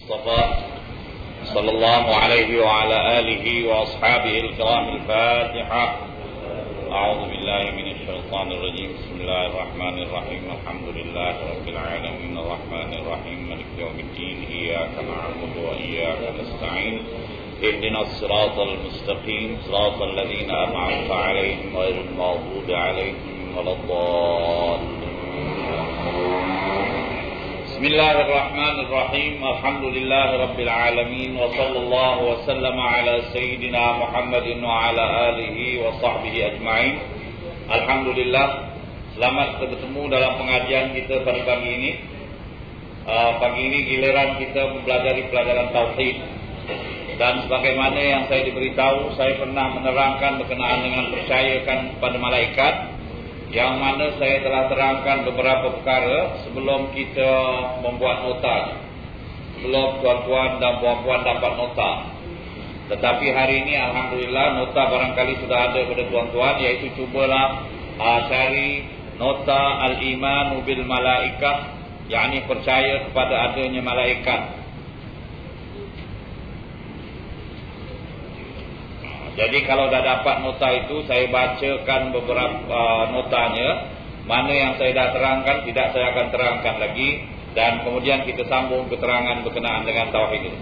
المصطفى صلى الله عليه وعلى آله وأصحابه الكرام الفاتحة. أعوذ بالله من الشيطان الرجيم. بسم الله الرحمن الرحيم. الحمد لله رب العالمين الرحمن الرحيم مالك يوم الدين. إياك نعبد وإياك نستعين. اهدنا الصراط المستقيم صراط الذين أنعمت عليهم غير المغضوب عليهم ولا الضالين. بسم الله الرحمن الرحيم. الحمد لله رب العالمين وصلى الله وسلم على سيدنا محمد وعلى آله وصحبه أجمعين. Alhamdulillah, selamat bertemu dalam pengajian kita pada pagi ini. Pagi ini giliran kita mempelajari pelajaran tauhid. Dan sebagaimana yang saya diberitahu, saya pernah menerangkan berkenaan dengan percayakan pada malaikat, yang mana saya telah terangkan beberapa perkara sebelum kita membuat nota, sebelum tuan-tuan dan puan-puan dapat nota. Tetapi hari ini alhamdulillah nota barangkali sudah ada pada tuan-tuan, iaitu cubalah cari nota al-iman bil malaikah, yakni percaya kepada adanya malaikat. Jadi kalau dah dapat nota itu, saya bacakan beberapa notanya. Mana yang saya dah terangkan, tidak saya akan terangkan lagi. Dan kemudian kita sambung keterangan berkenaan dengan tauhid itu.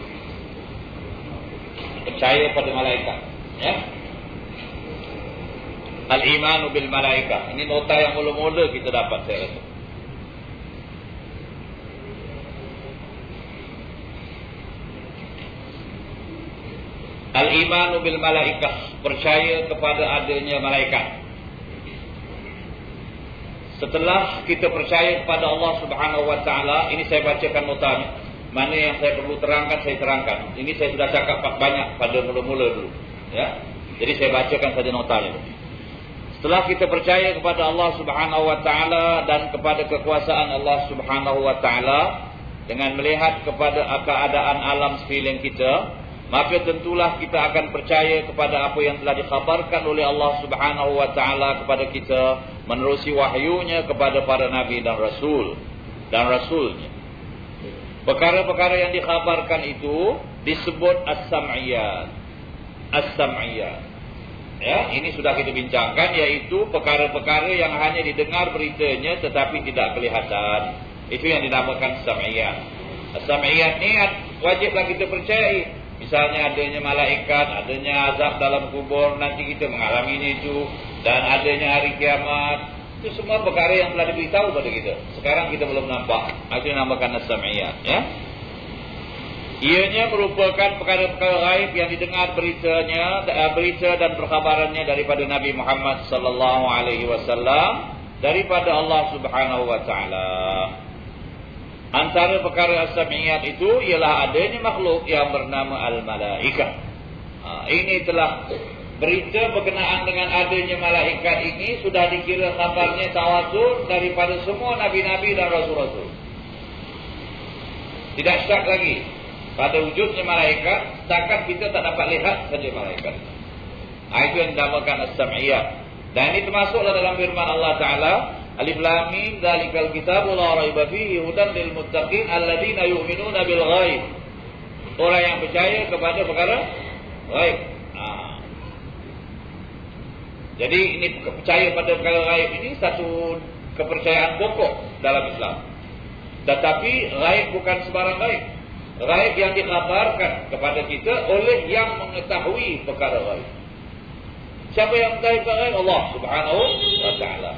Percaya pada malaikat, ya. Al-imanu bil malaikah. Ini nota yang mula-mula kita dapat, saya rasa. Al-imanu bil malaikah, percaya kepada adanya malaikat. Setelah kita percaya kepada Allah Subhanahu wa taala, ini saya bacakan notanya. Mana yang saya perlu terangkan, saya terangkan. Ini saya sudah cakap banyak pada mula-mula dulu, ya. Jadi saya bacakan saja notanya. Setelah kita percaya kepada Allah Subhanahu wa taala dan kepada kekuasaan Allah Subhanahu wa taala dengan melihat kepada keadaan alam sekeliling kita, maka tentulah kita akan percaya kepada apa yang telah dikhabarkan oleh Allah Subhanahu wa taala kepada kita menerusi wahyunya kepada para nabi dan rasulnya. Perkara-perkara yang dikhabarkan itu disebut as-sam'iyat. As-sam'iyat. Ya, ini sudah kita bincangkan, yaitu perkara-perkara yang hanya didengar beritanya tetapi tidak kelihatan. Itu yang dinamakan as-sam'iyat. As-sam'iyat ni wajiblah kita percayai. Misalnya adanya malaikat, adanya azab dalam kubur, nanti kita mengalaminya itu, dan adanya hari kiamat. Itu semua perkara yang telah diberitahu pada kita. Sekarang kita belum nampak. Itu dinamakan as-sam'iyat, ya. Ianya merupakan perkara-perkara gaib yang didengar berita dan perkhabarannya daripada Nabi Muhammad sallallahu alaihi wasallam, daripada Allah Subhanahu wa taala. Antara perkara as-sam'iyat itu ialah adanya makhluk yang bernama al-malaikah. Ini telah berita berkenaan dengan adanya malaikat ini sudah dikira khabarnya tawatur daripada semua nabi-nabi dan rasul-rasul. Tidak syak lagi pada wujudnya malaikat, setakat kita tak dapat lihat saja malaikat. Itu yang dinamakan as-sam'iyat. Dan ini termasuklah dalam firman Allah Ta'ala, Alif Lam Mim dzalikal kitabu la raiba fihi hudan lil muttaqin alladziina yu'minuna bil ghaib. Orang yang percaya kepada perkara ghaib. Jadi ini percaya pada perkara ghaib ini satu kepercayaan pokok dalam Islam. Tetapi ghaib bukan sembarang ghaib. Ghaib yang dikhabarkan kepada kita oleh yang mengetahui perkara ghaib. Siapa yang mengetahui perkara ghaib? Allah Subhanahu wa taala.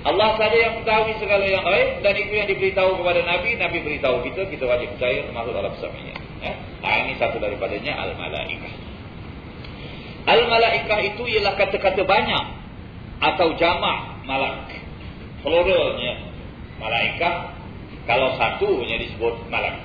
Allah saja yang mengetahui segala yang gaib, dan itu yang diberitahu kepada Nabi. Nabi beritahu kita, kita wajib percaya termasuk dalam sam'iyat. Ya? Ini satu daripadanya al-malaikah. Al-malaikah itu ialah kata-kata banyak atau jamak malak. Pluralnya malaikah, kalau satunya disebut malak.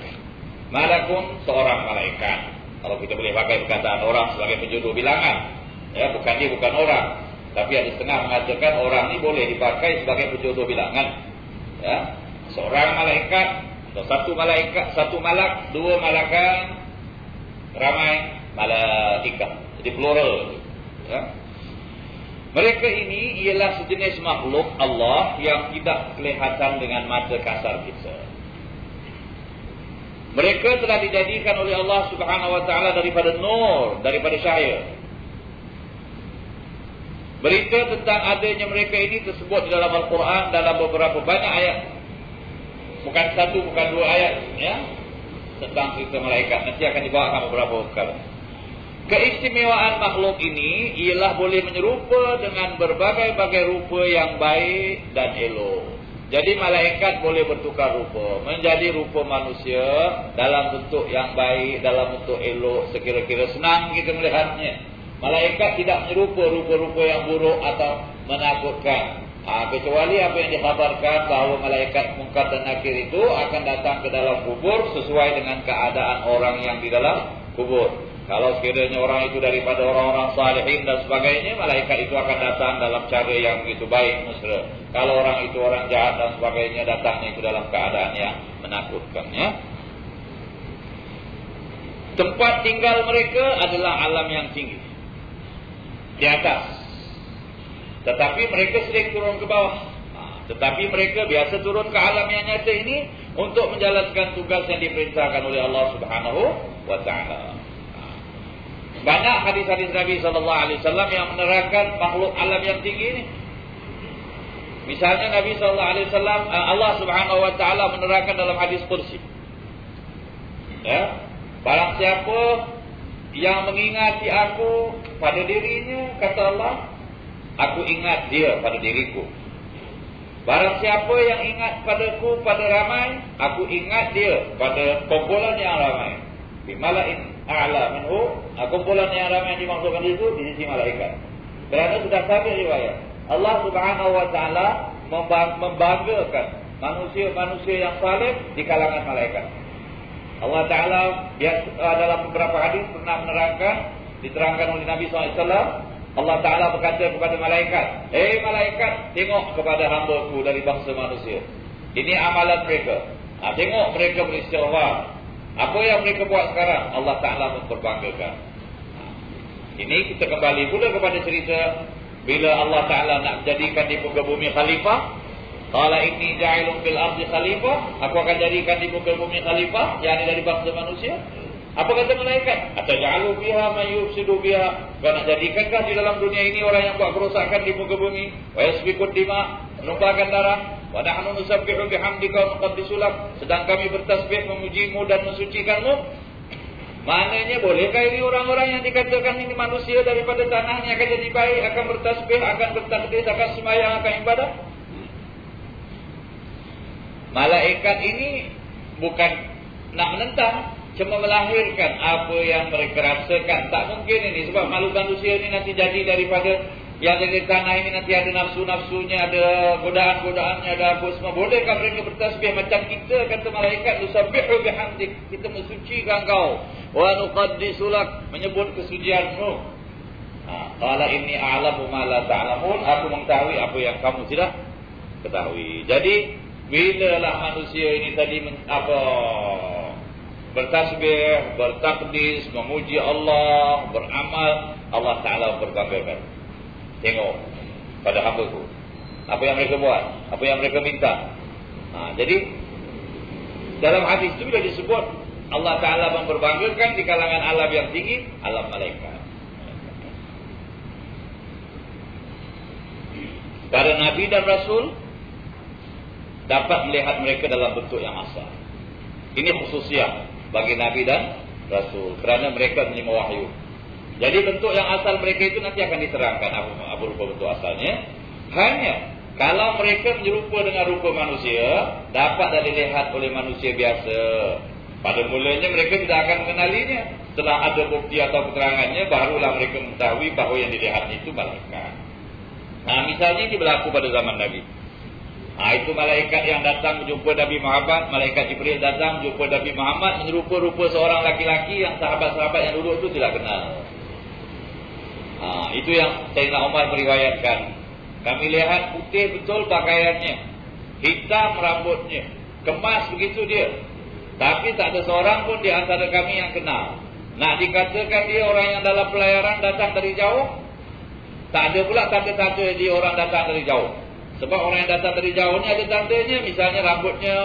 Malakun seorang malaikat. Kalau kita boleh pakai perkataan orang sebagai penjodoh bilangan, ya, bukan dia bukan orang. Tapi ada setengah mengatakan orang ni boleh dipakai sebagai penjodoh bilangan. Ya, seorang malaikat, atau satu malak, dua malakan, ramai malaikah. Jadi plural. Ya. Mereka ini ialah sejenis makhluk Allah yang tidak kelihatan dengan mata kasar kita. Mereka telah dijadikan oleh Allah Subhanahu wa taala daripada nur, daripada cahaya. Berita tentang adanya mereka ini tersebut di dalam Al-Quran dalam beberapa banyak ayat. Bukan satu, bukan dua ayat, ya, tentang cerita malaikat. Nanti akan dibawakan beberapa perkara. Keistimewaan makhluk ini ialah boleh menyerupa dengan berbagai-bagai rupa yang baik dan elok. Jadi malaikat boleh bertukar rupa, menjadi rupa manusia dalam bentuk yang baik, dalam bentuk elok, sekira-kira senang kita melihatnya. Malaikat tidak menyerupa rupa-rupa yang buruk atau menakutkan. Kecuali apa yang dikhabarkan bahawa malaikat Munkar dan Nakir itu akan datang ke dalam kubur sesuai dengan keadaan orang yang di dalam kubur. Kalau sekiranya orang itu daripada orang-orang salihin dan sebagainya, malaikat itu akan datang dalam cara yang begitu baik, mesra. Kalau orang itu orang jahat dan sebagainya, datangnya itu dalam keadaan yang menakutkan, ya. Tempat tinggal mereka adalah alam yang tinggi, di atas. Tetapi mereka sering turun ke bawah. Tetapi mereka biasa turun ke alam yang nyata ini untuk menjalankan tugas yang diperintahkan oleh Allah Subhanahu wa taala. Banyak hadis-hadis Nabi sallallahu alaihi wasallam yang menerangkan makhluk alam yang tinggi ini. Misalnya Nabi sallallahu alaihi wasallam, Allah Subhanahu wa taala menerangkan dalam hadis qudsi. Ya, barang siapa yang mengingati aku pada dirinya, kata Allah, aku ingat dia pada diriku. Barang siapa yang ingat padaku pada ramai, aku ingat dia pada kumpulan yang ramai. Bimalain a'la minhu, kumpulan yang ramai yang dimaksudkan itu di sisi malaikat. Kerana sudah sampai riwayat, Allah Subhanahu wa taala membanggakan manusia-manusia yang saleh di kalangan malaikat. Allah taala dalam beberapa hadis pernah menerangkan, diterangkan oleh Nabi SAW, Allah taala berkata kepada malaikat, "Hei malaikat, tengok kepada hamba-Ku dari bangsa manusia. Ini amalan mereka. Tengok mereka beristighfar. Apa yang mereka buat sekarang, Allah Ta'ala memperbanggakan." Ini kita kembali pula kepada cerita bila Allah Ta'ala nak jadikan di muka bumi khalifah. Qala inni ja'ilun fil ardi khalifah, aku akan jadikan di muka bumi khalifah, yakni dari bangsa manusia. Apa kata malaikat? Ataj'alu fiha man yufsidu fiha, kau nak jadikankah di dalam dunia ini orang yang buat kerosakan di muka bumi? Wa yasfikud dima, menumpahkan darah. Wa nahnu nusabbihu bihamdika wa nuqaddisu lak, sedang kami bertasbih memujimu dan mensucikanmu. Maknanya bolehkah ini orang-orang yang dikatakan ini manusia daripada tanahnya akan jadi baik, akan bertasbih, akan bertakbir, akan sembahyang, akan ibadah? Malaikat ini bukan nak menentang, cuma melahirkan apa yang mereka rasakan. Tak mungkin ini, sebab makhluk manusia ini nanti jadi daripada yang dari tanah ini, nanti ada nafsu-nafsunya, ada godaan-godaannya, ada apa semua. Bolehkah mereka bertasbih macam kita? Kata malaikat, nusabbihu bihamdik, kita mensucikan kau. Wa nuqaddisu lak, menyebut kesucianmu. Qala inni a'lamu ma la ta'lamun, aku mengetahui apa yang kamu tidak ketahui. Jadi bila lah manusia ini tadi bertasbih, bertakdis, memuji Allah, beramal, Allah Ta'ala berbanggakan. Tengok pada hamba-Ku apa yang mereka buat, apa yang mereka minta. Jadi dalam hadis itu sudah disebut Allah Ta'ala memperbanggakan di kalangan alam yang tinggi, alam malaikat. Para Nabi dan Rasul dapat melihat mereka dalam bentuk yang asal. Ini khususnya bagi Nabi dan Rasul, kerana mereka menerima wahyu. Jadi bentuk yang asal mereka itu nanti akan diterangkan apa rupa bentuk asalnya. Hanya kalau mereka menyerupa dengan rupa manusia, dapat dilihat oleh manusia biasa. Pada mulanya mereka tidak akan mengenalinya. Setelah ada bukti atau keterangannya, barulah mereka mengetahui bahawa yang dilihat itu malaikat. Misalnya ini berlaku pada zaman Nabi. Itu malaikat yang datang menjumpa Nabi Muhammad, malaikat Jibril datang menjumpa Nabi Muhammad, menyerupa-rupa seorang laki-laki yang sahabat-sahabat yang dulu itu tidak kenal. Itu yang Sayyidina Umar meriwayatkan. Kami lihat putih betul pakaiannya, hitam rambutnya, kemas begitu dia. Tapi tak ada seorang pun di antara kami yang kenal. Nak dikatakan dia orang yang dalam pelayaran datang dari jauh, tak ada pula tanda-tanda dia orang datang dari jauh. Sebab orang yang datang dari jauh ni ada tandanya, misalnya rambutnya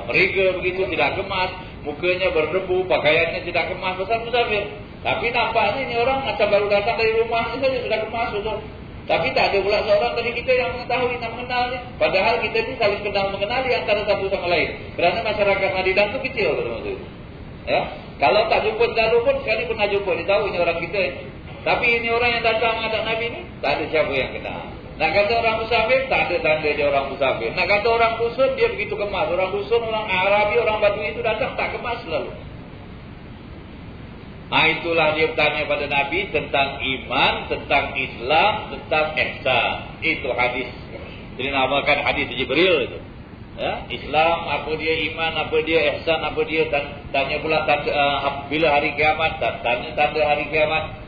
mereka begitu tidak kemas, mukanya berdebu, pakaiannya tidak kemas, besar musafir. Tapi nampaknya ini orang macam baru datang dari rumah ini saja sudah kemas betul. Tapi tak ada pula seorang dari kita yang mengetahui dan mengenalnya. Padahal kita ini saling kenal mengenali antara satu sama lain. Kerana masyarakat Madinah itu kecil betul. Ya, kalau tak jumpa selalu pun sekali pernah jumpa, dia tahu ini orang kita. Tapi ini orang yang datang menghadap Nabi ini tak ada siapa yang kenal. Nak kata orang musafir, tak ada tanda dia orang musafir. Nak kata orang dusun, dia begitu kemas. Orang dusun, orang Arabi, orang Badui itu datang tak kemas selalu. Itulah dia bertanya pada Nabi tentang iman, tentang Islam, tentang ihsan. Itu hadis. Jadi namakan hadis Jibril itu. Ya, Islam apa dia, iman apa dia, ihsan apa dia, tanya pula bila hari kiamat, tanya tanda hari kiamat.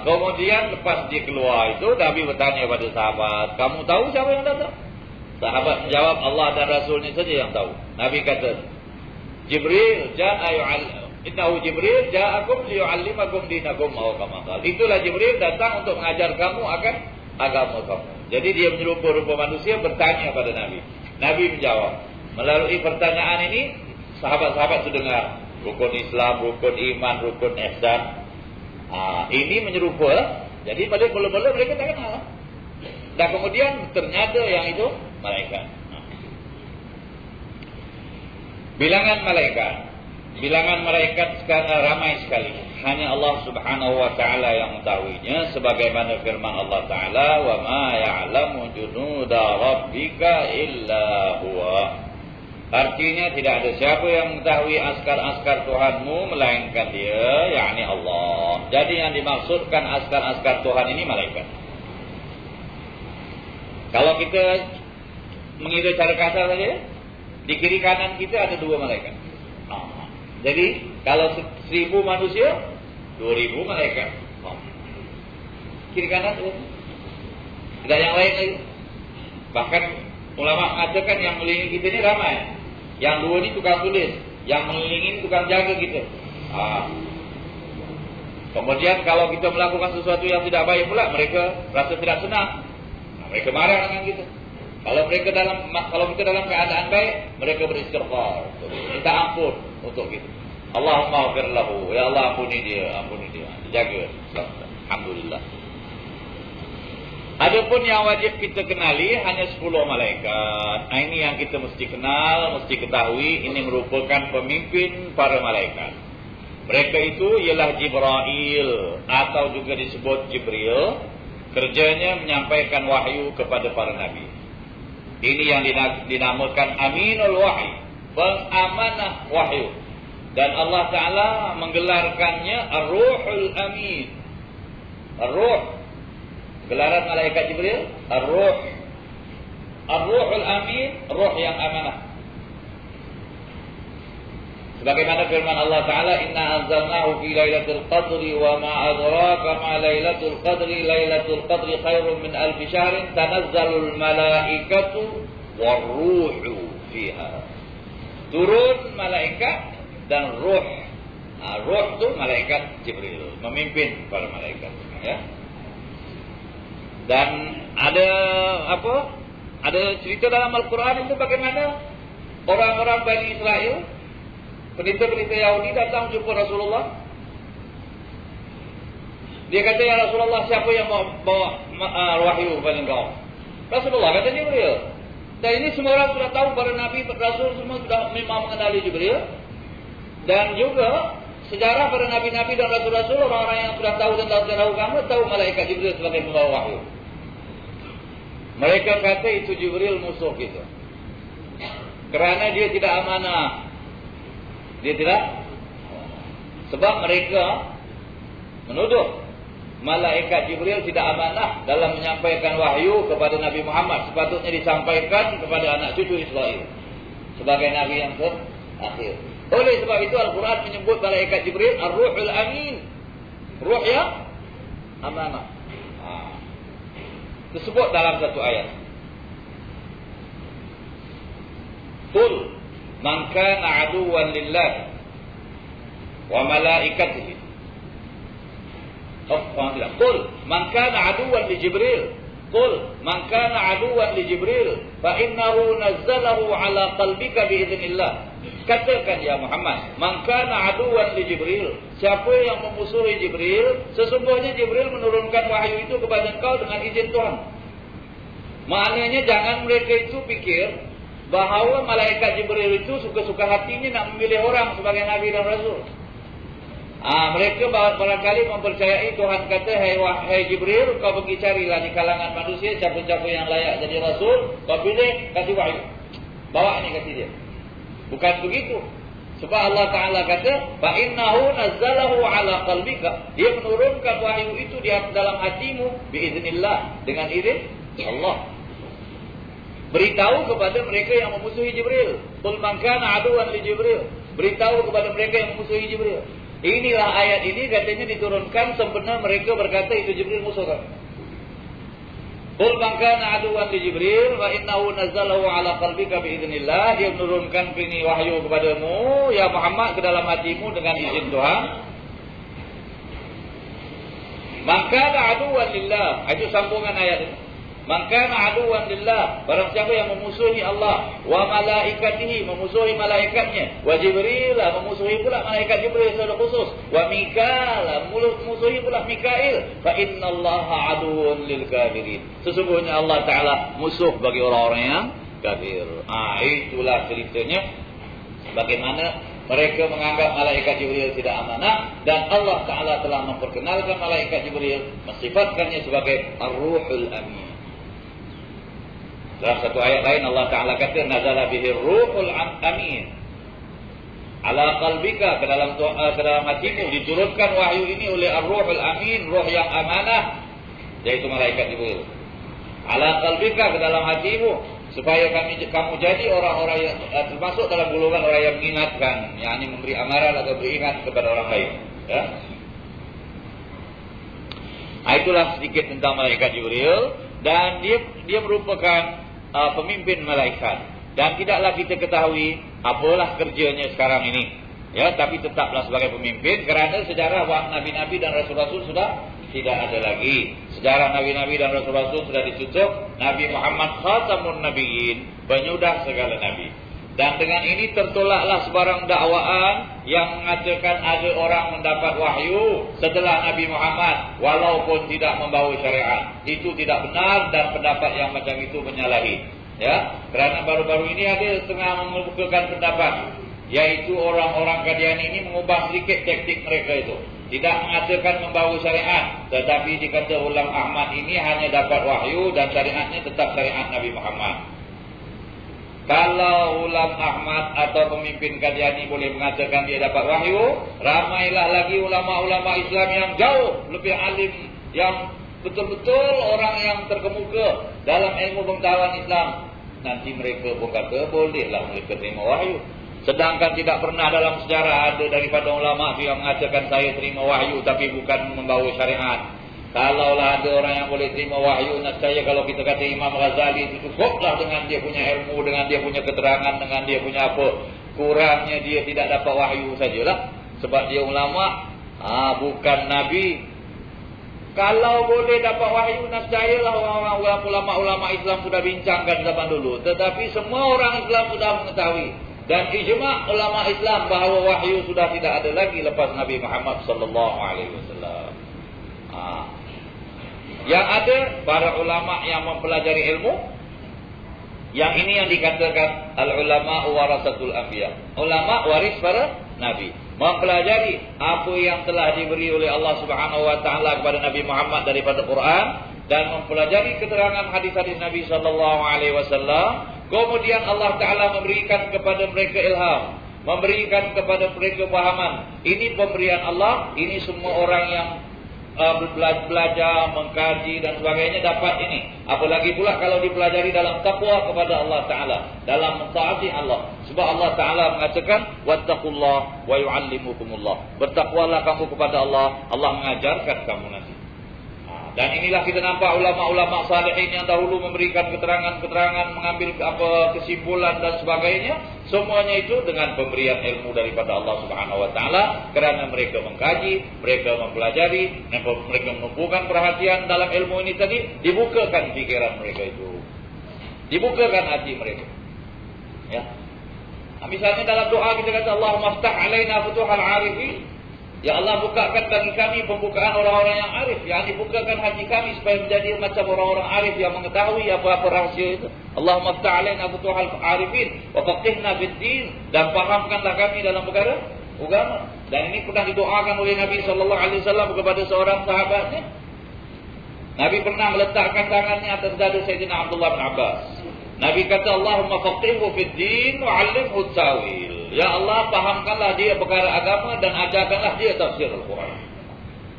Kemudian lepas dia keluar itu, Nabi bertanya pada sahabat, kamu tahu siapa yang datang? Sahabat menjawab, Allah dan Rasulnya saja yang tahu. Nabi kata, Jibril innahu Jibril ja'akum liyu'allimakum dinakum aw kama qala. Itulah Jibril datang untuk mengajar kamu akan agama kamu. Jadi dia menyerupa rupa manusia bertanya pada Nabi. Nabi menjawab. Melalui pertanyaan ini sahabat-sahabat sudah dengar rukun Islam, rukun iman, rukun ihsan. Ini menyerupa. Jadi pada mula-mula mereka tak kenal. Dan kemudian ternyata yang itu malaikat. Bilangan malaikat sekarang ramai sekali. Hanya Allah Subhanahu wa taala yang mengetahuinya, sebagaimana firman Allah taala, "Wa ma ya'lamu junuda rabbika illa huwa." Artinya tidak ada siapa yang mengetahui askar-askar Tuhanmu melainkan Dia, yakni Allah. Jadi yang dimaksudkan askar-askar Tuhan ini malaikat. Kalau kita mengira cara kasar saja, di kiri kanan kita ada 2 malaikat. Jadi kalau 1000 manusia, 2000 malaikat. Kiri kanan tu. Tidak yang lain lagi. Bahkan ulama mengatakan yang mengelilingi kita ni ramai. Yang 2 ni tukang tulis, yang mengelilingi ni tukang jaga kita. Kemudian kalau kita melakukan sesuatu yang tidak baik pula, mereka rasa tidak senang. Mereka marah dengan kita. Kalau kita dalam keadaan baik, mereka beristighfar, minta ampun untuk kita. Allahumma ighfir lahu, ya Allah ampuni dia. Jaga. Alhamdulillah. Adapun yang wajib kita kenali hanya 10 malaikat. Ini yang kita mesti kenal, mesti ketahui. Ini merupakan pemimpin para malaikat. Mereka itu ialah Jibril atau juga disebut Jibril. Kerjanya menyampaikan wahyu kepada para nabi. Ini yang dinamakan Aminul Wahyi, pengamanah wahyu. Dan Allah Ta'ala menggelarkannya Ar-Ruhul Amin. Ar-Ruh, gelaran malaikat Jibril, Ar-Ruh. Ar-Ruhul Amin, ruh yang amanah. Sebagaimana firman Allah Ta'ala, Inna anzalnahu fi laylatul qadri wa ma adraka ma laylatul qadri. Laylatul qadri khairun min alfi syahrin. Tanazzalul malaikatu warruhu fiha. Turun malaikat dan ruh. Ruh tu malaikat Jibril, memimpin para malaikat. Ya. Dan ada cerita dalam Al-Quran itu bagaimana orang-orang Bani Israel, penita-penita Yahudi datang jumpa Rasulullah. Dia kata, ya Rasulullah, siapa yang bawa wahyu kepada engkau? Rasulullah kata Jibril. Dan ini semua orang sudah tahu, para Nabi, Rasul semua sudah memang mengenali Jibril. Dan juga sejarah para Nabi-Nabi dan Rasul-Rasul, orang-orang yang sudah tahu tentang sejarah agama, tahu malaikat Jibril sebagai pembawa wahyu. Mereka kata itu Jibril musuh kita. Kerana dia tidak amanah. Dia tidak. Sebab mereka menuduh malaikat Jibril tidak amanah dalam menyampaikan wahyu kepada Nabi Muhammad. Sepatutnya disampaikan kepada anak cucu Israel sebagai Nabi yang terakhir. Oleh sebab itu Al-Quran menyebut malaikat Jibril Ar-Ruhul Amin, ruh yang amanah. Disebut dalam satu ayat. Qul man kana aduwwan lillah wa malaikatihi. Qul man kana aduwwan li Jibril. Qul man kana aduwwan li Jibril fa innahu nazzalahu ala qalbika biidznillah. Katakan ya Muhammad, man kana aduwwan li Jibril, siapa yang memusuhi Jibril, sesungguhnya Jibril menurunkan wahyu itu kepada engkau dengan izin Tuhan. Maknanya jangan mereka itu pikir bahawa malaikat Jibril itu suka-suka hatinya nak memilih orang sebagai nabi dan rasul. Mereka barangkali mempercayai Tuhan kata, hai Jibril, kau pergi carilah di kalangan manusia siapa-siapa yang layak jadi rasul, kau pilih, kasih wahyu. Bawa ni kasih dia. Bukan begitu. Sebab Allah Ta'ala kata, fa innahu nazzalahu ala qalbika. Dia menurunkan wahyu itu di dalam hatimu biiznillah, dengan izin Allah. Beritahu kepada mereka yang memusuhi Jibril. Qul man kana aduwwan li Jibril. Beritahu kepada mereka yang memusuhi Jibril. Inilah ayat ini katanya diturunkan sempena mereka berkata itu Jibril musuh kami. Qul man kana aduwwan li Jibril wa innahu nazzalahu ala qalbika biiznillah. Dia menurunkan ini wahyu kepadamu ya Muhammad ke dalam hatimu dengan izin Tuhan. Man kana aduwwan lillah. Itu sambungan ayat ini. Man kana aduwwan lillah, barang siapa yang memusuhi Allah, wa malaikatihi, memusuhi malaikatnya, wa Jibril, memusuhi pula malaikat Jibril secara khusus, wa Mikail, memusuhi pula Mikail, fa innallaha aduwwun lil kafirin. Sesungguhnya Allah Taala musuh bagi orang-orang yang kafir. Itulah ceritanya bagaimana mereka menganggap malaikat Jibril tidak amanah, dan Allah Taala telah memperkenalkan malaikat Jibril, mensifatkannya sebagai ar-ruhul amin. Dalam satu ayat lain Allah Ta'ala kata nazala bihi ruhul amin ala qalbika, ke dalam hatimu diturunkan wahyu ini oleh ar-ruhul amin, roh yang amanah, yaitu malaikat Jibril. Ala qalbika, ke dalam hatimu, supaya kamu jadi orang-orang yang termasuk dalam golongan orang yang mengingatkan, yakni memberi amaran atau beringat kepada orang lain, ya. Itulah sedikit tentang malaikat Jibril, dan dia merupakan pemimpin malaikat, dan tidaklah kita ketahui apalah kerjanya sekarang ini, ya, tapi tetaplah sebagai pemimpin, kerana sejarah nabi-nabi dan rasul-rasul sudah tidak ada lagi. Sejarah nabi-nabi dan rasul-rasul sudah ditutup. Nabi Muhammad khatamun nabiyyin, penyudah segala nabi. Dan dengan ini tertolaklah sebarang dakwaan yang mengatakan ada orang mendapat wahyu setelah Nabi Muhammad walaupun tidak membawa syariat. Itu tidak benar, dan pendapat yang macam itu menyalahi. Ya, kerana baru-baru ini ada setengah mengemukakan pendapat, yaitu orang-orang Qadiani ini mengubah sedikit taktik mereka itu. Tidak mengatakan membawa syariat, tetapi dikata ulam Ahmad ini hanya dapat wahyu dan syariatnya tetap syariat Nabi Muhammad. Kalau ulam Ahmad atau pemimpin Qadiani boleh mengatakan dia dapat wahyu, ramailah lagi ulama-ulama Islam yang jauh lebih alim, yang betul-betul orang yang terkemuka dalam ilmu pengetahuan Islam. Nanti mereka pun kata bolehlah mereka terima wahyu. Sedangkan tidak pernah dalam sejarah ada daripada ulama yang mengatakan saya terima wahyu tapi bukan membawa syariat. Kalaulah ada orang yang boleh terima wahyu, nescaya kalau kita kata Imam Ghazali itu cukuplah dengan dia punya ilmu, dengan dia punya keterangan, dengan dia punya apa. Kurangnya dia tidak dapat wahyu sajalah. Sebab dia ulama, bukan nabi. Kalau boleh dapat wahyu, nescayalah orang-orang ulama-ulama Islam sudah bincangkan zaman dulu. Tetapi semua orang Islam sudah mengetahui, dan ijma' ulama Islam bahawa wahyu sudah tidak ada lagi lepas Nabi Muhammad sallallahu alaihi wasallam. Yang ada para ulama yang mempelajari ilmu. Yang ini yang dikatakan al-ulama warasatul anbiya. Ulama waris para nabi. Mempelajari apa yang telah diberi oleh Allah Subhanahu wa taala kepada Nabi Muhammad daripada Quran, dan mempelajari keterangan hadis-hadis Nabi sallallahu alaihi wasallam. Kemudian Allah Taala memberikan kepada mereka ilham, memberikan kepada mereka pahaman. Ini pemberian Allah. Ini semua orang yang belajar, mengkaji dan sebagainya dapat ini. Apalagi pula kalau dipelajari dalam takwa kepada Allah Ta'ala, dalam mentaati Allah. Sebab Allah Ta'ala mengatakan wattaqullah wa yu'allimukumullah. Bertakwalah kamu kepada Allah, Allah mengajarkan kamu nanti. Dan inilah kita nampak ulama-ulama salihin yang dahulu memberikan keterangan-keterangan, mengambil kesimpulan dan sebagainya. Semuanya itu dengan pemberian ilmu daripada Allah Subhanahu Wa Taala, kerana mereka mengkaji, mereka mempelajari, mereka menumpukan perhatian dalam ilmu ini tadi, dibukakan fikiran mereka itu, dibukakan hati mereka. Ya. Nah, misalnya dalam doa kita kata Allahumma ftah alaina futuhal arifin. Ya Allah, bukakan bagi kami pembukaan orang-orang yang arif. Yang dibukakan hati kami supaya menjadi macam orang-orang arif yang mengetahui apa-apa rahsia itu. Allahumma ftah alaina futuhal arifin wa faqihna fid din, dan fahamkanlah kami dalam perkara agama. Dan ini pernah didoakan oleh Nabi sallallahu alaihi wasallam kepada seorang sahabatnya. Nabi pernah meletakkan tangannya atas dada Sayyidina Abdullah bin Abbas. Nabi kata, Allahumma faqihhu fid din wa 'allimhu at-tawil. Ya Allah, pahamkanlah dia perkara agama dan ajarkanlah dia tafsir Al-Quran.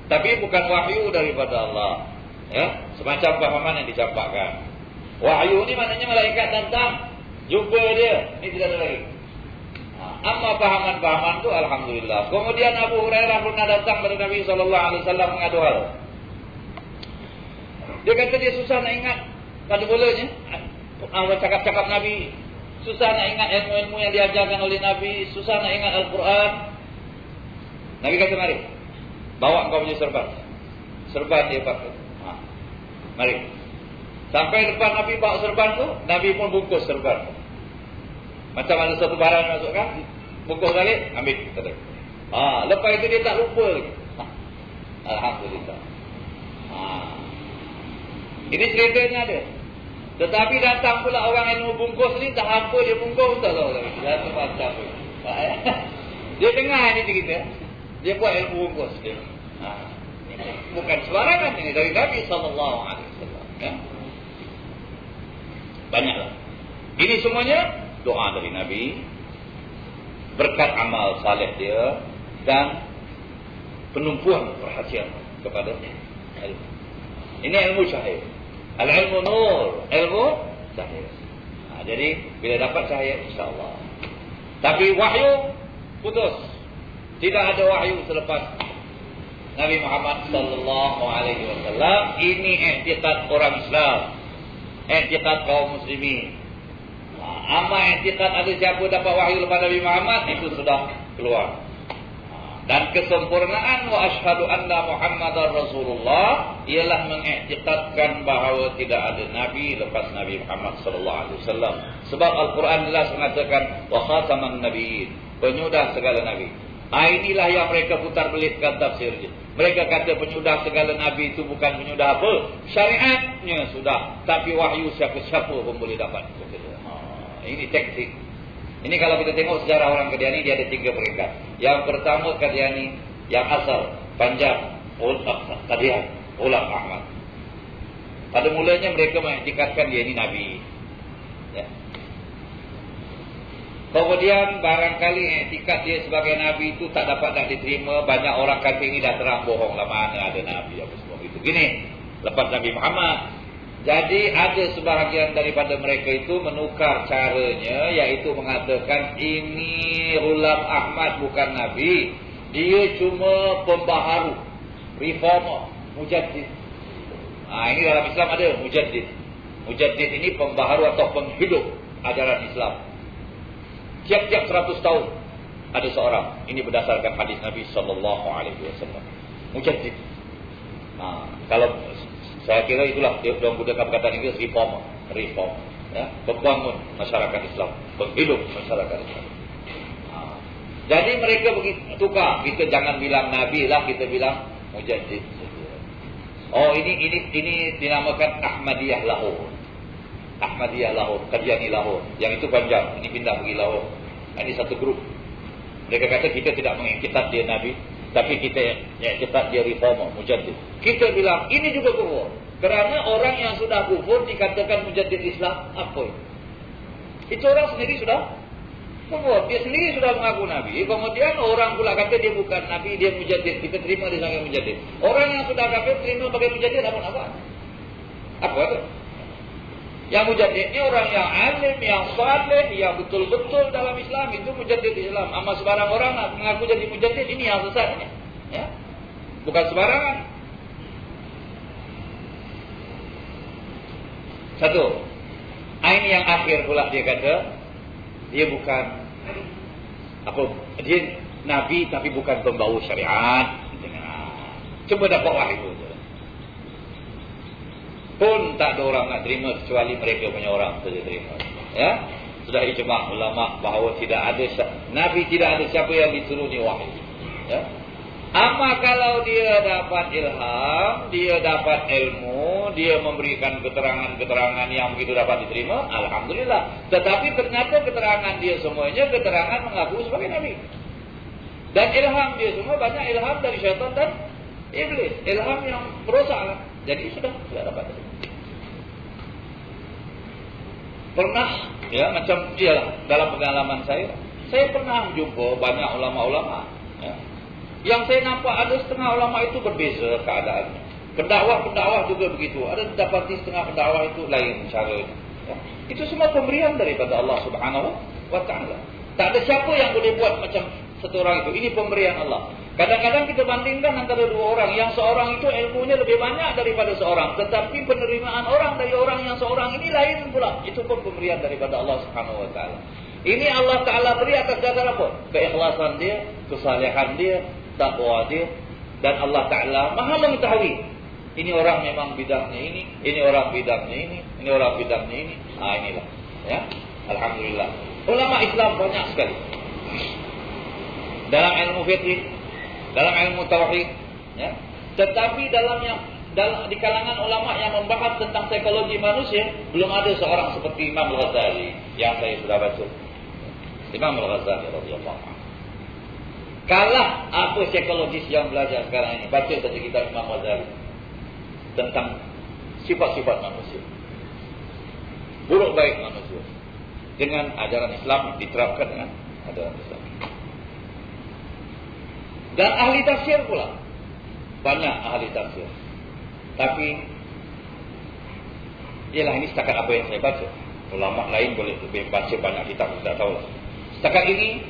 Tapi bukan wahyu daripada Allah. Ya, semacam pahaman yang dicampakkan. Wahyu ni maknanya malaikat datang, jumpa dia. Ini tidak ada lagi. Amma pahaman-pahaman tu alhamdulillah. Kemudian Abu Hurairah pernah datang kepada Nabi SAW mengadu hal. Dia kata dia susah nak ingat pada mulanya. Allah cakap-cakap Nabi, susah nak ingat ilmu-ilmu yang diajarkan oleh Nabi, susah nak ingat Al-Quran. Nabi kata, mari, bawa kau punya serban. Serban dia pakai. Mari. Sampai depan Nabi bawa serban tu, Nabi pun bungkus serban. Macam ada satu barang masukkan, bungkus balik, ambil. Kata. Lepas itu dia tak lupa lagi. Alhamdulillah. Ini ceritanya ada. Tetapi datang pula orang yang bungkus ni, tak apa dia bungkus, tak tahu lagi. Dia macam dia dengar ni cerita, dia buat ilmu bungkus dia. Bukan sembarangan ini, dari Nabi sallallahu alaihi wasallam. Ya. Banyaklah. Ini semuanya doa dari Nabi, berkat amal saleh dia dan penumpuan perhatian kepada ilmu. Ini ilmu syahid. Al-ilmu nur, ilmu cahaya. Jadi bila dapat cahaya, insya-Allah. Tapi wahyu putus. Tidak ada wahyu selepas Nabi Muhammad sallallahu alaihi wasallam. Ini i'tiqad orang Islam, i'tiqad kaum muslimin. Amma i'tiqad ada siapa dapat wahyu lepas Nabi Muhammad, itu sudah keluar. Dan kesempurnaan wa asyhadu anna Muhammadar Rasulullah ialah mengiktikadkan bahawa tidak ada nabi lepas Nabi Muhammad sallallahu alaihi wasallam. Sebab Al-Quran jelas mengatakan wa khataman nabiyyin, penyudah segala nabi. Inilah yang mereka putar belitkan tafsirnya. Mereka kata penyudah segala nabi itu bukan penyudah apa? Syariatnya sudah, tapi wahyu siapa-siapa pun boleh dapat. Ini taktik. Ini kalau kita tengok sejarah orang Qadiani, dia ada 3 peringkat. Yang pertama Qadiani yang asal Panjab, Qadian, Ulam Ahmad. Pada mulanya mereka mengiktikadkan dia ini nabi. Ya. Kemudian barangkali iktikad dia sebagai nabi itu tak dapat dah diterima. Banyak orang kata ini dah terang bohong lah, mana ada nabi apa semua itu. Gini, lepas Nabi Muhammad. Jadi ada sebahagian daripada mereka itu menukar caranya, iaitu mengatakan ini Ghulam Ahmad bukan Nabi. Dia cuma pembaharu, reformer, mujaddid. Ini dalam Islam ada mujaddid. Mujaddid ini pembaharu atau penghidup ajaran Islam. Tiap-tiap 100 tahun ada seorang. Ini berdasarkan hadis Nabi SAW. Mujaddid. Kalau saya kira itulah dia menggunakan perkataan Inggeris reformer, ya, membangun masyarakat Islam, menghidup masyarakat Islam. Jadi mereka begitu tukar, kita jangan bilang nabi lah, kita bilang mujaddid. Ini dinamakan Ahmadiyah Lahore. Ahmadiyah Lahore, Qadiani Lahore. Yang itu Panjab, ini pindah pergi Lahore. Ini satu grup. Mereka kata kita tidak mengiktikad dia nabi, tapi kita iktikad dia reformer, mujaddid. Kita bilang ini juga kufur. Kerana orang yang sudah kufur dikatakan mujaddid Islam, apa itu? Itu orang sendiri sudah kufur. Dia sendiri sudah mengaku nabi. Kemudian orang pula kata dia bukan nabi, dia mujaddid. Kita terima dia sebagai mujaddid. Orang yang sudah kafir terima sebagai mujaddid apa? Apa itu? Yang mujaddid ini orang yang alim, yang saleh, yang betul-betul dalam Islam, itu mujaddid Islam. Ama sebarang orang nak mengaku jadi mujaddid, ini yang sesat. Ya? Bukan sembarangan. Satu. Ini yang akhir pula dia kata, dia bukan dia Nabi tapi bukan pembawa syariat. Cuba dapat wahyu. Pun tak ada orang nak terima kecuali mereka punya orang saja terima. Ya, sudah ijma' ulama bahawa tidak ada Nabi, tidak ada siapa yang dituruni wahyu. Ya. Ama kalau dia dapat ilham, dia dapat ilmu, dia memberikan keterangan-keterangan yang begitu dapat diterima, alhamdulillah. Tetapi ternyata keterangan dia semuanya keterangan mengaku sebagai Nabi. Dan ilham dia semua banyak ilham dari syaitan dan iblis, ilham yang merosak. Jadi sudah dapat. Pernah ya macam dalam pengalaman saya pernah jumpa banyak ulama-ulama ya. Yang saya nampak ada setengah ulama itu berbeza keadaannya. Pendakwah juga begitu. Ada dapati setengah pendakwah itu lain cara ya. Itu semua pemberian daripada Allah Subhanahu wa taala. Tak ada siapa yang boleh buat macam satu orang itu. Ini pemberian Allah. Kadang-kadang kita bandingkan antara dua orang. Yang seorang itu ilmunya lebih banyak daripada seorang. Tetapi penerimaan orang dari orang yang seorang ini lain pula. Itu pun pemberian daripada Allah Subhanahu wa taala. Ini Allah Ta'ala beri atas dasar apa? Keikhlasan dia, kesalehan dia, takwa dia. Dan Allah Ta'ala maha mengetahui. Ini orang memang bidangnya ini orang bidangnya ini orang bidangnya ini. Inilah. Ya. Alhamdulillah. Ulama Islam banyak sekali. Dalam ilmu fiqh, dalam ilmu tauhid, ya. Tetapi di kalangan ulama yang membahas tentang psikologi manusia, belum ada seorang seperti Imam Al-Ghazali yang saya sudah baca. Imam Al-Ghazali radhiyallahu anhu. Kalah apa psikologis yang belajar sekarang ini. Baca saja kitab Imam Al-Ghazali tentang sifat-sifat manusia, buruk baik manusia, dengan ajaran Islam diterapkan dengan ajaran Islam. Dan ahli tafsir pula. Banyak ahli tafsir. Tapi ialah ini setakat apa yang saya baca. Ulama lain boleh lebih baca banyak kitab, saya tak tahu lah. Setakat ini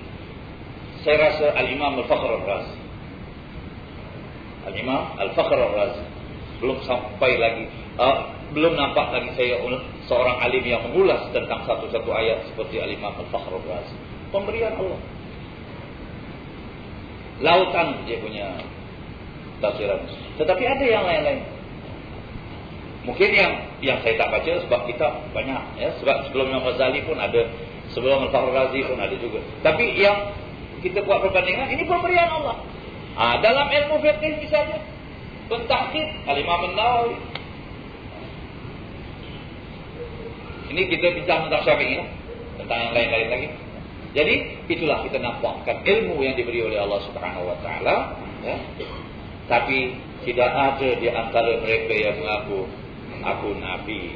saya rasa Al-Imam Al-Fakhr Ar-Razi. Al-Imam Al-Fakhr Ar-Razi belum sampai lagi, belum nampak lagi saya seorang alim yang mengulas tentang satu-satu ayat seperti Al-Imam Al-Fakhr Ar-Razi. Pemberian Allah. Lautan dia punya tafsiran. Tetapi ada yang lain-lain. Mungkin yang saya tak baca sebab kitab banyak ya. Sebab sebelum Imam Ghazali pun ada, sebelum Al-Fakhr Razi pun ada juga. Tapi yang kita buat perbandingan, ini pemberian Allah. Dalam ilmu fiqh misalnya, pentahqiq Al-Imam An-Nawawi. Ini kita bincang tentang Syafi'i ya. Tentang yang lain-lain lagi. Jadi itulah kita nampakkan ilmu yang diberi oleh Allah Subhanahu wa taala ya. Tapi tidak ada di antara mereka yang mengaku aku nabi.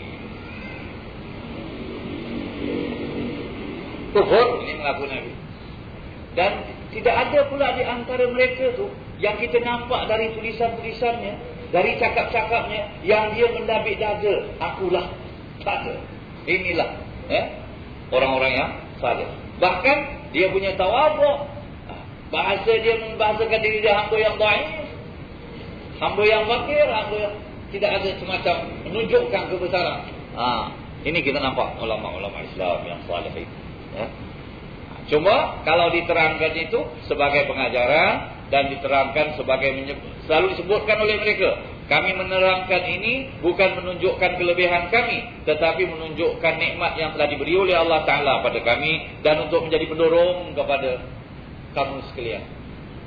Kufur ini mengaku nabi. Dan tidak ada pula di antara mereka tu yang kita nampak dari tulisan-tulisannya, dari cakap-cakapnya yang dia mendabik dada, akulah. Tak ada. Inilah ya, orang-orang yang saleh. Bahkan dia punya tawaduk. Bahasa dia membahasakan diri dia hamba yang dhaif, hamba yang fakir, hamba yang tidak ada semacam menunjukkan kebesaran. Ini kita nampak ulama-ulama Islam yang saleh ya. Cuma kalau diterangkan itu sebagai pengajaran dan diterangkan sebagai selalu disebutkan oleh mereka, kami menerangkan ini bukan menunjukkan kelebihan kami, tetapi menunjukkan nikmat yang telah diberi oleh Allah Ta'ala pada kami dan untuk menjadi pendorong kepada kamu sekalian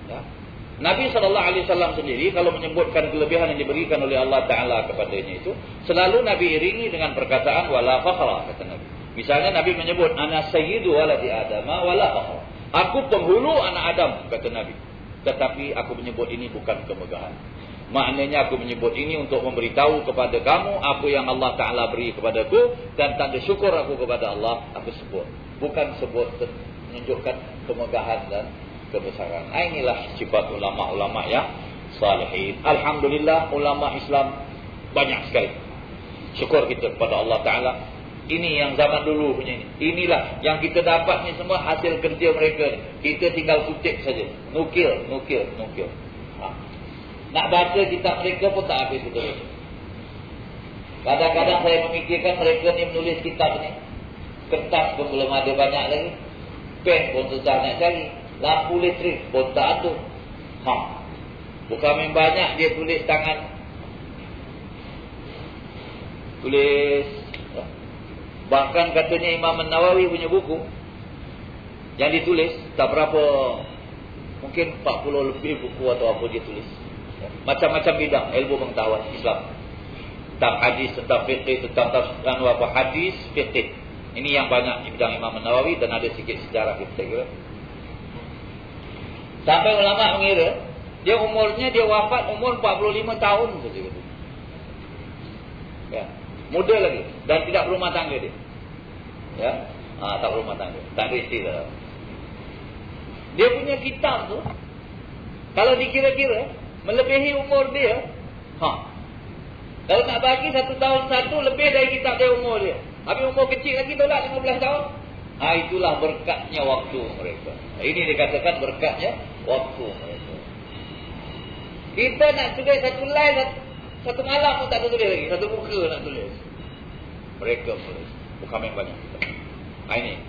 ya. Nabi SAW sendiri kalau menyebutkan kelebihan yang diberikan oleh Allah Ta'ala kepadanya itu, selalu Nabi iringi dengan perkataan wala fakhra, kata Nabi. Misalnya Nabi menyebut ana sayyidu waladi Adam wala fakhra. Aku penghulu anak Adam, kata Nabi. Tetapi aku menyebut ini bukan kemegahan. Maknanya aku menyebut ini untuk memberitahu kepada kamu apa yang Allah Ta'ala beri kepadaku, dan tanda syukur aku kepada Allah aku sebut. Bukan sebut menunjukkan kemegahan dan kebesaran. Inilah sifat ulama-ulama yang salihin. Alhamdulillah ulama Islam banyak sekali. Syukur kita kepada Allah Ta'ala. Ini yang zaman dulu punya ini. Inilah yang kita dapat ni semua hasil kerja mereka. Kita tinggal kutip saja. Nukil. Nak baca kitab mereka pun tak habis betul. Kadang-kadang saya memikirkan mereka ni menulis kitab ni, kertas pun belum ada banyak lagi, pen pun susah nak cari, lampu elektrik pun tak ada. Bukan main banyak dia tulis tangan, tulis. Bahkan katanya Imam Nawawi punya buku yang ditulis tak berapa, mungkin 40 lebih buku atau apa dia tulis. Macam-macam bidang ilmu pengetahuan Islam. Tentang hadis, tentang fiqh, tentang tafsir apa hadis, fiqh. Ini yang banyak di bidang Imam Nawawi dan ada sikit sejarah fiqh. Sampai ulama mengira dia umurnya, dia wafat umur 45 tahun saja gitu. Ya, muda lagi dan tidak berumah tangga dia. Ya, tak berumah tangga, tak ada isteri dah. Dia punya kitab tu kalau dikira-kira melebihi umur dia. Kalau nak bagi 1 tahun satu lebih dari kitab dia umur dia. Habis umur kecil lagi tolak 15 tahun. Itulah berkatnya waktu mereka. Ini dikatakan berkatnya waktu mereka. Kita nak tulis satu line, satu malam pun tak ada tulis lagi. Satu muka nak tulis. Mereka tulis. Bukan main banyak.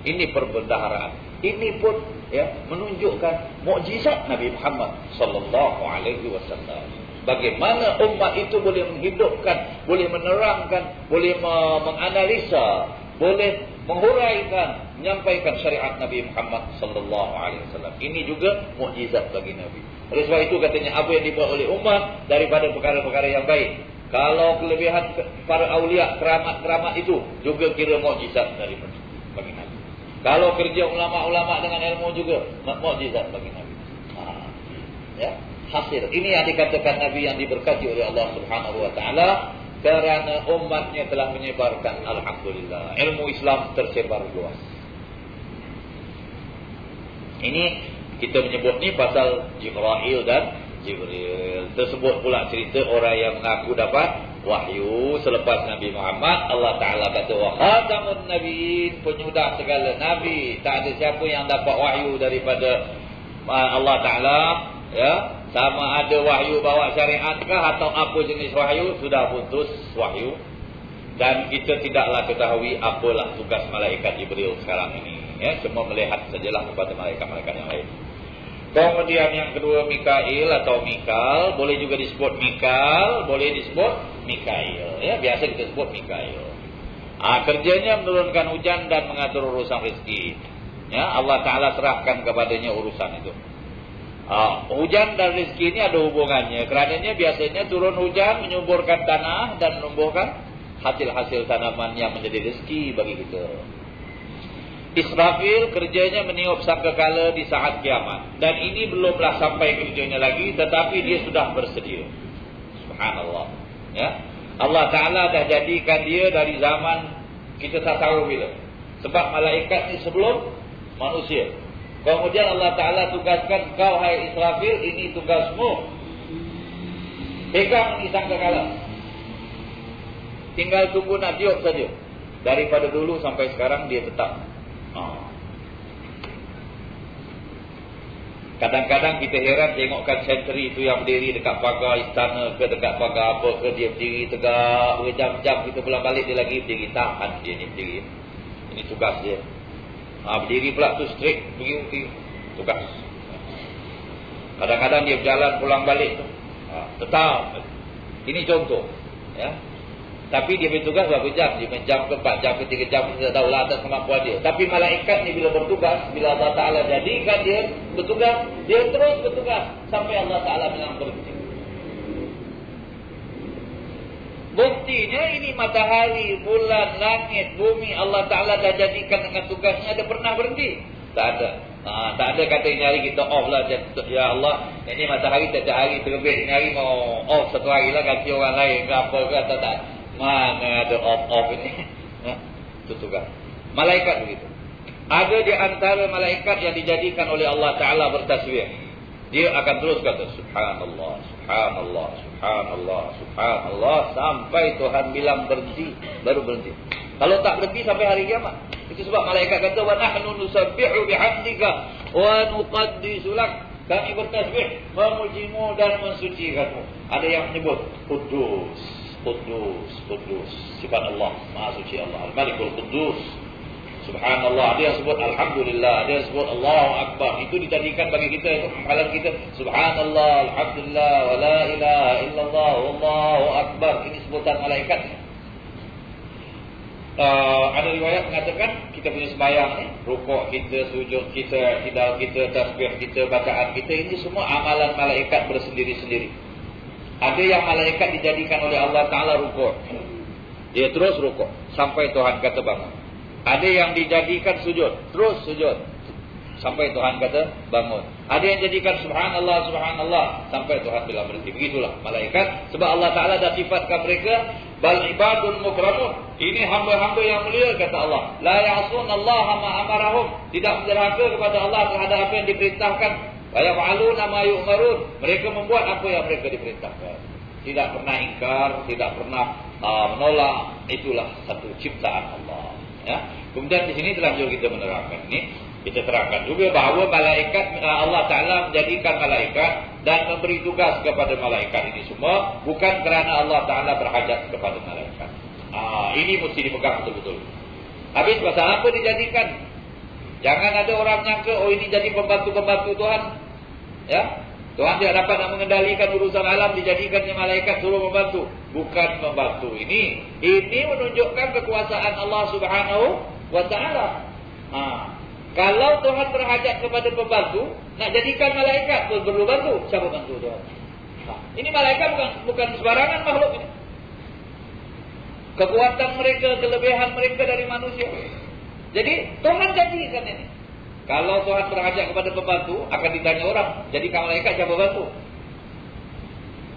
Ini perbendaharaan. Ini pun ya menunjukkan mukjizat Nabi Muhammad sallallahu alaihi wasallam. Bagaimana umat itu boleh menghidupkan, boleh menerangkan, boleh menganalisa, boleh menghuraikan, menyampaikan syariat Nabi Muhammad sallallahu alaihi wasallam. Ini juga mukjizat bagi Nabi. Oleh sebab itu katanya apa yang dibuat oleh umat daripada perkara-perkara yang baik. Kalau kelebihan para aulia, keramat-keramat itu juga kira mukjizat daripada bagi Nabi. Kalau kerja ulama-ulama dengan ilmu juga mukjizat bagi Nabi. Ya, hasil. Ini yang dikatakan Nabi yang diberkati oleh Allah Subhanahu wa taala kerana umatnya telah menyebarkan, alhamdulillah, ilmu Islam tersebar luas. Ini kita menyebut ni pasal Jibril dan Jibril. Tersebut pula cerita orang yang mengaku dapat wahyu selepas Nabi Muhammad. Allah Ta'ala kata wa khatamun nabiyyin, penyudah segala nabi. Tak ada siapa yang dapat wahyu daripada Allah Ta'ala, ya. Sama ada wahyu bawa syariat kah atau apa jenis wahyu, sudah putus wahyu. Dan kita tidaklah ketahui apalah tugas malaikat Jibril sekarang ini, ya. Cuma melihat sajalah kepada malaikat-malaikat yang lain. Kemudian yang kedua Mikail atau Mikal, boleh juga disebut Mikal, boleh disebut Mikail, ya, biasa kita sebut Mikail. Kerjanya menurunkan hujan dan mengatur urusan rezeki. Ya, Allah Taala serahkan kepadanya urusan itu. Hujan dan rezeki ini ada hubungannya. Kerananya biasanya turun hujan menyuburkan tanah dan menumbuhkan hasil-hasil tanaman yang menjadi rezeki bagi kita. Israfil kerjanya meniup sangkakala di saat kiamat. Dan ini belumlah sampai kerjanya lagi, tetapi dia sudah bersedia. Subhanallah. Ya, Allah Ta'ala dah jadikan dia dari zaman kita tak tahu bila. Sebab malaikat ni sebelum manusia. Kemudian Allah Ta'ala tugaskan kau, hai Israfil, ini tugasmu. Pegang ni sangkakala. Tinggal tunggu nak tiup saja. Daripada dulu sampai sekarang dia tetap. Kadang-kadang kita heran tengokkan sentri itu yang berdiri dekat pagar istana ke, dekat pagar apa ke, dia berdiri tegak berjam-jam, kita pulang balik dia lagi berdiri, tahan dia ni berdiri. Ini tugas dia. Berdiri pula tu straight, pergi tugas. Kadang-kadang dia berjalan pulang balik tu, tetap. Ini contoh, ya. Tapi dia bertugas berapa jam? 5 jam ke 4 jam ke 3 jam, kita tahu lah atas kemampuan dia. Tapi malaikat ni bila bertugas, bila Allah Ta'ala jadikan dia bertugas, dia terus bertugas sampai Allah Ta'ala bilang berhenti. Buktinya ini matahari, bulan, langit, bumi, Allah Ta'ala dah jadikan dengan tugasnya. Ada pernah berhenti? Tak ada. Tak ada kata ini hari kita off lah. Ya Allah, ini matahari tiap hari terbit, ini hari mau off satu hari lah, ganti orang lain ke apa ke, tak. Mana ada off ini. Itu tugas malaikat begitu. Ada di antara malaikat yang dijadikan oleh Allah Ta'ala bertasbih. Dia akan terus kata Subhanallah, Subhanallah, Subhanallah, Subhanallah, sampai Tuhan bilang berhenti, baru berhenti. Kalau tak berhenti sampai hari kiamat. Itu sebab malaikat kata wa nahnu nusabbihu bihamdika wa nuqaddisu lak. Kami bertasbih, memujimu dan mensucikanmu. Ada yang menyebut Qudus. Quddus. Sifat Allah, Maha Suci Allah. Al-Malikul Quddus. Subhanallah. Dia sebut Alhamdulillah. Dia sebut Allahu Akbar. Itu dijadikan bagi kita, itu amalan kita. Subhanallah, Alhamdulillah, wa la ilaha illallah, Allahu Akbar. Ini sebutan malaikat. Ada riwayat mengatakan kita punya sembahyang ni, rukuk kita, sujud kita, tidal kita, tasbih kita, bacaan kita, ini semua amalan malaikat bersendiri-sendiri. Ada yang malaikat dijadikan oleh Allah Ta'ala rukuk, dia terus rukuk sampai Tuhan kata bangun. Ada yang dijadikan sujud, terus sujud sampai Tuhan kata bangun. Ada yang jadikan subhanallah, subhanallah sampai Tuhan bilang berhenti. Begitulah malaikat. Sebab Allah Ta'ala dah sifatkan mereka bal ibadun mukramun. Ini hamba-hamba yang mulia, kata Allah. La ya'sunallaha ma amarahum. Tidak menderhaka kepada Allah terhadap apa yang diperintahkan. Wa yaf'aluna ma yu'marun. Mereka membuat apa yang mereka diperintahkan. Tidak pernah ingkar, tidak pernah menolak. Itulah satu ciptaan Allah. Ya. Kemudian di sini telah juga kita menerangkan ini. Kita terangkan juga bahawa malaikat, Allah Ta'ala menjadikan malaikat dan memberi tugas kepada malaikat ini semua bukan kerana Allah Ta'ala berhajat kepada malaikat. Ini mesti dipegang betul-betul. Habis pasal apa dijadikan? Jangan ada orang nyangka, oh ini jadi pembantu-pembantu Tuhan. Ya, Tuhan tidak dapat nak mengendalikan urusan alam, dijadikannya malaikat suruh membantu. Bukan membantu. Ini menunjukkan kekuasaan Allah Subhanahu wa Ta'ala. Kalau Tuhan berhajat kepada pembantu, nak jadikan malaikat pun perlu bantu. Siapa bantu Tuhan? Ini malaikat bukan sembarangan makhluk ini. Kekuatan mereka, kelebihan mereka dari manusia. Jadi Tuhan jadikan ini. Kalau Tuhan berhajat kepada pembantu, akan ditanya orang, jadikan malaikat siapa bantu?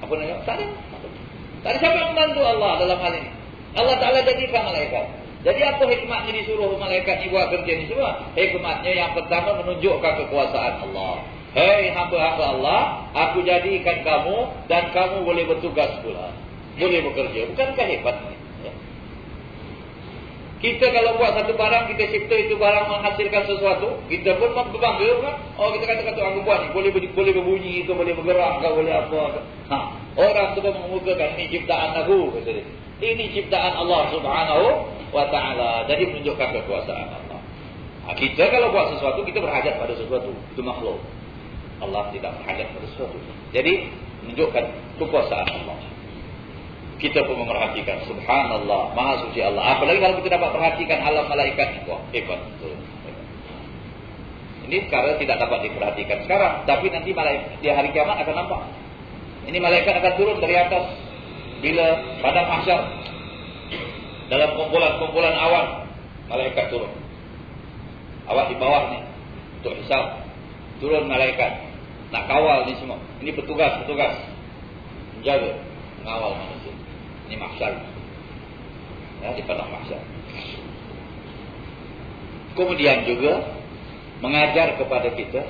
Apa nanya? Tak ada siapa yang membantu Allah dalam hal ini. Allah Ta'ala jadikan malaikat. Jadi apa hikmatnya disuruh malaikat ni buat kerja ni semua? Hikmatnya yang pertama menunjukkan kekuasaan Allah. Hei hamba-hamba Allah, aku jadikan kamu dan kamu boleh bertugas pula. Boleh bekerja. Bukankah hebat ni? Ya. Kita kalau buat satu barang, kita cipta itu barang menghasilkan sesuatu, kita pun berbangga kan? Oh, kita kata aku buat ni, boleh berbunyi, itu boleh bergerak, boleh apa. Orang tu mengemukakan ini ciptaan aku, kata dia. Ini ciptaan Allah Subhanahu wa Ta'ala. Jadi menunjukkan kekuasaan Allah. Kita kalau buat sesuatu, kita berhajat pada sesuatu. Itu makhluk. Allah tidak berhajat pada sesuatu. Jadi menunjukkan kekuasaan Allah. Kita pun memerhatikan Subhanallah, Maha Suci Allah. Apalagi kalau kita dapat perhatikan alam malaikat itu. Hebat. Ini perkara tidak dapat diperhatikan sekarang. Tapi nanti malaikat di hari kiamat akan nampak. Ini malaikat akan turun dari atas. Bila pada mahsyar, dalam kumpulan-kumpulan awan, malaikat turun. Awak di bawah ni untuk hisab. Turun malaikat nak kawal ni semua. Ini petugas menjaga, mengawal manusia. Ini mahsyar. Ya, di padang mahsyar. Kemudian juga mengajar kepada kita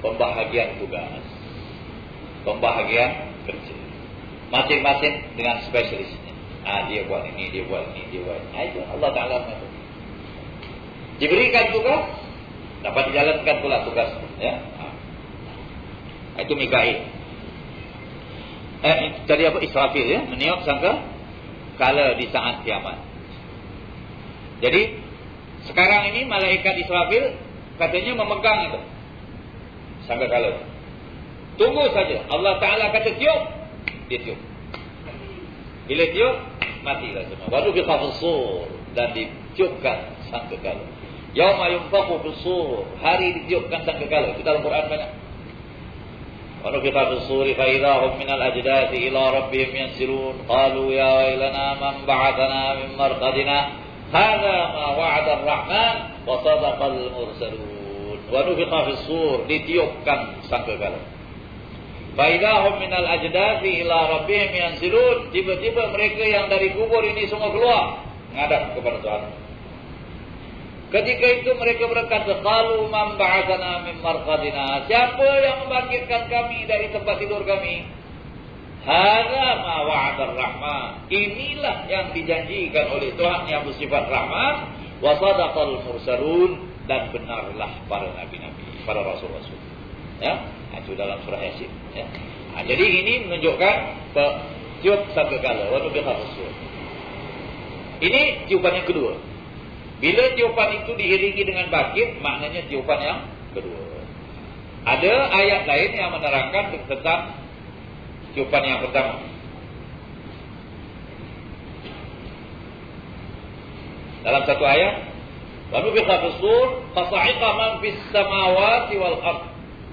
pembahagian tugas, pembahagian kerja. Masing-masing dengan spesialisnya. Dia buat ini, dia buat ini, dia buat ini. Itu Allah Ta'ala mengatur. Diberikan tugas, dapat dijalankan pula tugas. Ya. Itu Mikail. Tadi apa? Israfil ya, meniup sangka kala di saat kiamat. Jadi sekarang ini malaikat Israfil katanya memegang itu sangka kala. Tunggu saja. Allah Ta'ala kata tiup, dia tiup. Bila tiup, matilah semua. Baru biqafus sur dan ditiupkan sangkakala. Yauma yunfaqu bis-sur, hari ditiupkan sangkakala. Itu dalam Quran banyak. Baru biqafus sur fa idahum minal ajdati ila rabbihim yansilun. Qalu ya wailana man ba'athana min marqadina. Hadza ma wa'ada ar-rahman wa sadaqal mursalun. Baru biqafus sur, ditiupkan sangkakala. Faidahum minal ajdati ila rabbihim yansilun. Tiba-tiba mereka yang dari kubur ini semua keluar menghadap kepada Tuhan. Ketika itu mereka berkata, qalu man ba'athana min marqadina. Siapa yang membangkitkan kami dari tempat tidur kami? Hadza ma wa'ada ar-rahman. Inilah yang dijanjikan oleh Tuhan yang bersifat Rahman. Wa sadaqal mursalun, dan benarlah para nabi-nabi, para rasul-rasul. Ya, itu dalam surah Yasin. Ya. Jadi ini menunjukkan Tiup sangkakala. Wa nufikha fis-sur. Ini tiupan yang kedua. Bila tiupan itu diiringi dengan bangkit, maknanya tiupan yang kedua. Ada ayat lain yang menerangkan tentang tiupan yang pertama. Dalam satu ayat, wa nufikha fis-sur fasa'iqa man fis samawati wal ardh.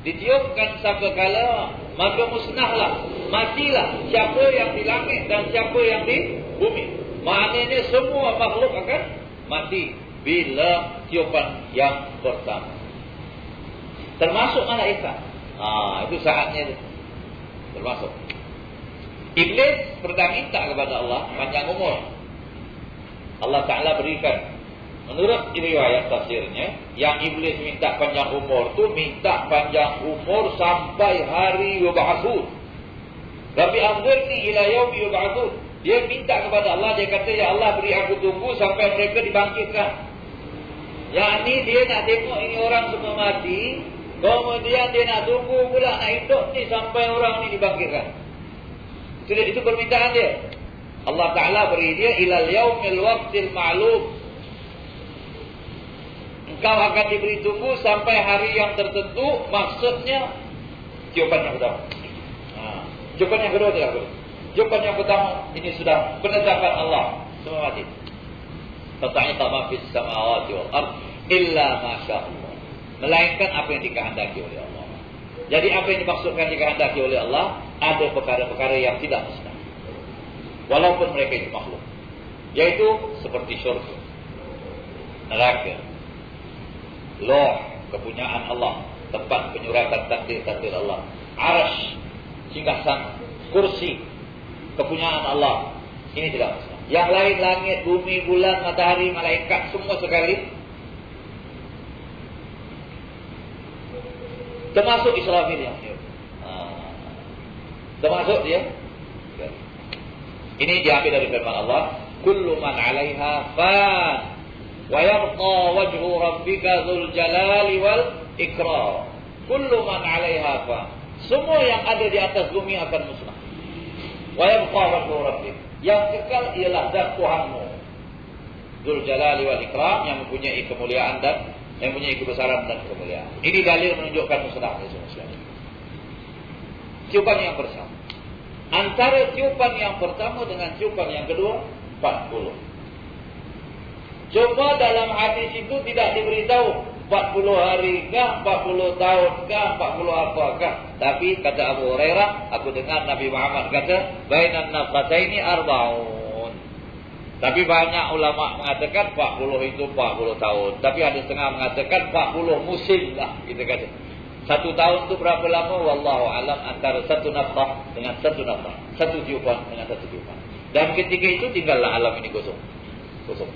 Ditiupkan sangkakala, maka musnahlah, matilah siapa yang di langit dan siapa yang di bumi. Maknanya semua makhluk akan mati bila tiupan yang pertama. Termasuk malaikat. Itu saatnya itu. Termasuk. Iblis pernah minta kepada Allah panjang umur. Allah Ta'ala berikan. Menurut riwayat tafsirnya, yang iblis minta panjang umur tu minta panjang umur sampai hari yub'atsun. Rabbi anzirni ila yaumi yub'atsun. Dia minta kepada Allah, dia kata, ya Allah beri aku tunggu sampai mereka dibangkitkan. Yang ni dia nak tengok ini orang semua mati, kemudian dia nak tunggu pula nak hidup ni sampai orang ni dibangkitkan. Itu permintaan dia. Allah Ta'ala beri dia ilal yaumil waqtil ma'lum. Engkau akan diberi tunggu sampai hari yang tertentu. Maksudnya tiupan yang pertama. Tiupan yang kedua tidak boleh. Tiupan yang pertama ini sudah penetapan Allah, semua mati. Fasa'iqa ma fis samawati wal ardh illa ma sya'allah. Melainkan apa yang dikehendaki oleh Allah. Jadi apa yang dimaksudkan dikehendaki oleh Allah, ada perkara-perkara yang tidak mustahil. Walaupun mereka itu makhluk. Yaitu seperti syurga, neraka, Loh, kepunyaan Allah, tempat penyuratan takdir-takdir Allah, Arasy, singgasana, kursi, kepunyaan Allah. Ini tidak masalah. Yang lain, langit, bumi, bulan, matahari, malaikat, semua sekali, termasuk Israfil yang dia. Termasuk dia. Ini diambil dari firman Allah, kullu man 'alaiha fan wa yabqa wajhu rabbika dzul jalali wal ikram. Kullu man 'alaiha fan. Semua yang ada di atas bumi akan musnah. Wa yabqa wajhu rabbika. Yang kekal ialah zat Tuhanmu, dzul jalali wal ikram, yang mempunyai kemuliaan dan yang mempunyai kebesaran dan kemuliaan. Ini dalil menunjukkan musnahnya semua sekali. Tiupan yang bersama. Antara tiupan yang pertama dengan tiupan yang kedua 40. Coba dalam hadis itu tidak diberitahu 40 hari kah, 40 tahun kah, 40 apakah. Tapi kata Abu Hurairah, aku dengar Nabi Muhammad kata, bainan nafqataini arba'un. Tapi banyak ulama mengatakan 40 itu 40 tahun. Tapi ada setengah mengatakan 40 musim lah, kita kata. Satu tahun itu berapa lama? Wallahu alam, antara satu nafkah dengan satu nafkah, satu tiupan dengan satu tiupan. Dan ketika itu tinggallah alam ini kosong. Kosong.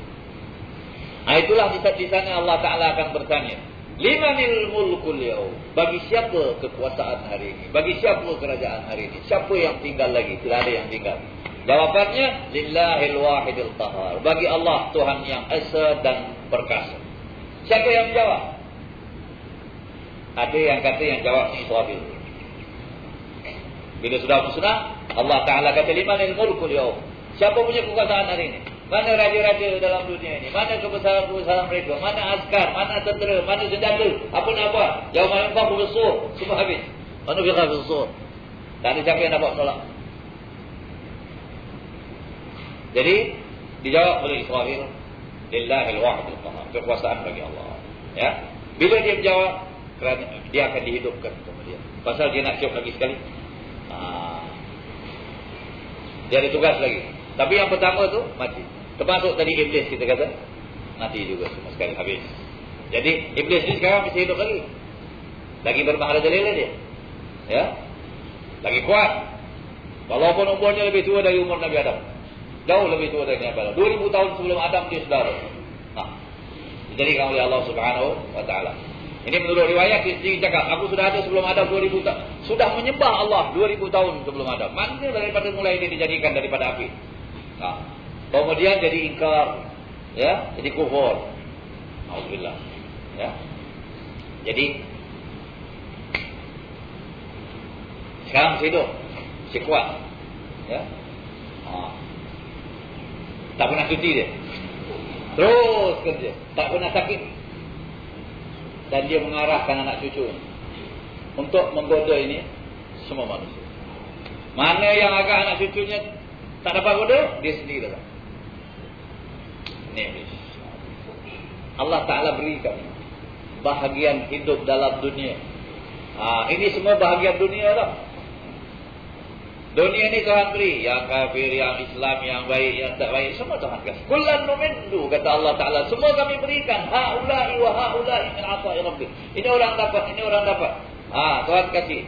Itulah di sana Allah Ta'ala akan bertanya, limanil mulkul yaum, bagi siapa kekuasaan hari ini? Bagi siapa kerajaan hari ini? Siapa yang tinggal lagi? Tidak ada yang tinggal. Jawabannya, lillahil wahidil qahar, bagi Allah, Tuhan yang esa dan perkasa. Siapa yang menjawab? Ada yang kata yang jawab Israfil. Bila sudah musnah, Allah Ta'ala kata, limanil mulkul yaum, siapa punya kekuasaan hari ini? Mana raja-raja dalam dunia ini? Mana kebesaran-kebesaran mereka? Mana askar? Mana tentera? Mana senjata? Apa nak buat? Yauma yanfakhu bis-sur, semua habis. Mana fikha bis-sur. Tak ada siapa yang dapat menolak. Jadi dijawab oleh Israfil, lillahil wahidil qahar, kekuasaan bagi Allah. Ya. Bila dia menjawab, kerana dia akan dihidupkan kemudian. Pasal dia nak tiup lagi sekali. Dia ada tugas lagi. Tapi yang pertama tu mati. Termasuk tadi iblis kita kata, mati juga semua sekali, habis. Jadi iblis ni sekarang masih hidup lagi. Lagi bermaharajalela dia. Ya. Lagi kuat. Walaupun umurnya lebih tua dari umur Nabi Adam. Jauh lebih tua dari Nabi Adam. 2000 tahun sebelum Adam dia sudah ada. Dijadikan oleh Allah Subhanahu wa taala. Ini menurut riwayat dia sendiri cakap, aku sudah ada sebelum Adam 2000 tahun. Sudah menyembah Allah 2000 tahun sebelum Adam. Mana daripada mulai dia dijadikan daripada api. Kemudian jadi ingkar, ya, jadi kufur. Alhamdulillah. Ya. Jadi sekarang masih hidup, masih kuat. Ya. Tak pernah cuti dia. Terus kerja. Tak pernah sakit. Dan dia mengarahkan anak cucu untuk menggoda ini semua manusia. Mana yang agak anak cucunya tak dapat goda, dia sendiri lah. Ini Allah Ta'ala berikan bahagian hidup dalam dunia. Ini semua bahagian dunia lah. Dunia ni Tuhan beri. Yang kafir, yang Islam, yang baik, yang tak baik, semua Tuhan kasih. Kullan numindu, kata Allah Ta'ala. Semua kami berikan. Ha'ulai wa ha'ulai min ata'i rabbi. Ini orang dapat, ini orang dapat. Tuhan kasih.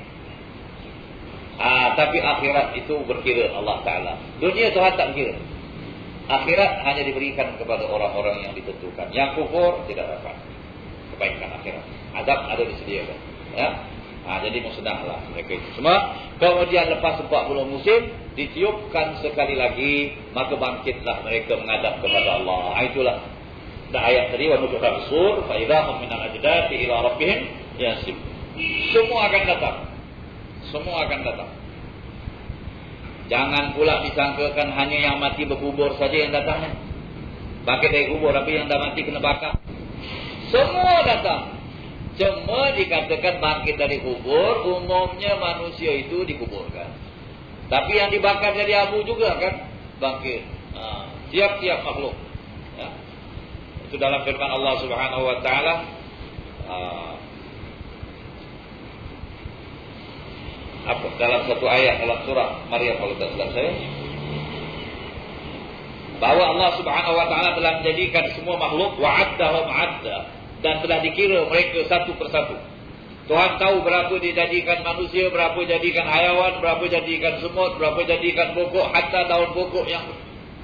Tapi akhirat itu berkira Allah Ta'ala. Dunia Tuhan tak kira. Akhirat hanya diberikan kepada orang-orang yang ditentukan. Yang kufur tidak dapat kebaikan akhirat. Azab ada disediakan. Ya. Jadi musnahlah mereka itu semua. Kemudian lepas 40 musim ditiupkan sekali lagi, maka bangkitlah mereka menghadap kepada Allah. Itulah dah ayat tadi, wa nufiqa fis-sur fa idza hum min al-ajdati ila rabbihim yansib. Semua akan datang. Semua akan datang. Jangan pula disangkakan hanya yang mati berkubur saja yang datangnya. Bangkit dari kubur, tapi yang dah mati kena bakar. Semua datang. Cuma dikatakan bangkit dari kubur, umumnya manusia itu dikuburkan. Tapi yang dibakar jadi abu juga kan bangkit. Tiap-tiap makhluk. Ya. Itu dalam firman Allah Subhanahu Wa Taala. Dalam satu ayat dalam surah Maryam kalau tak salah saya, bahwa Allah Subhanahu Wa Taala telah menjadikan semua makhluk wa'addahum 'adda, dan telah dikira mereka satu persatu. Tuhan tahu berapa dijadikan manusia, berapa jadikan hayawan, berapa jadikan semut, berapa jadikan pokok, hatta daun pokok yang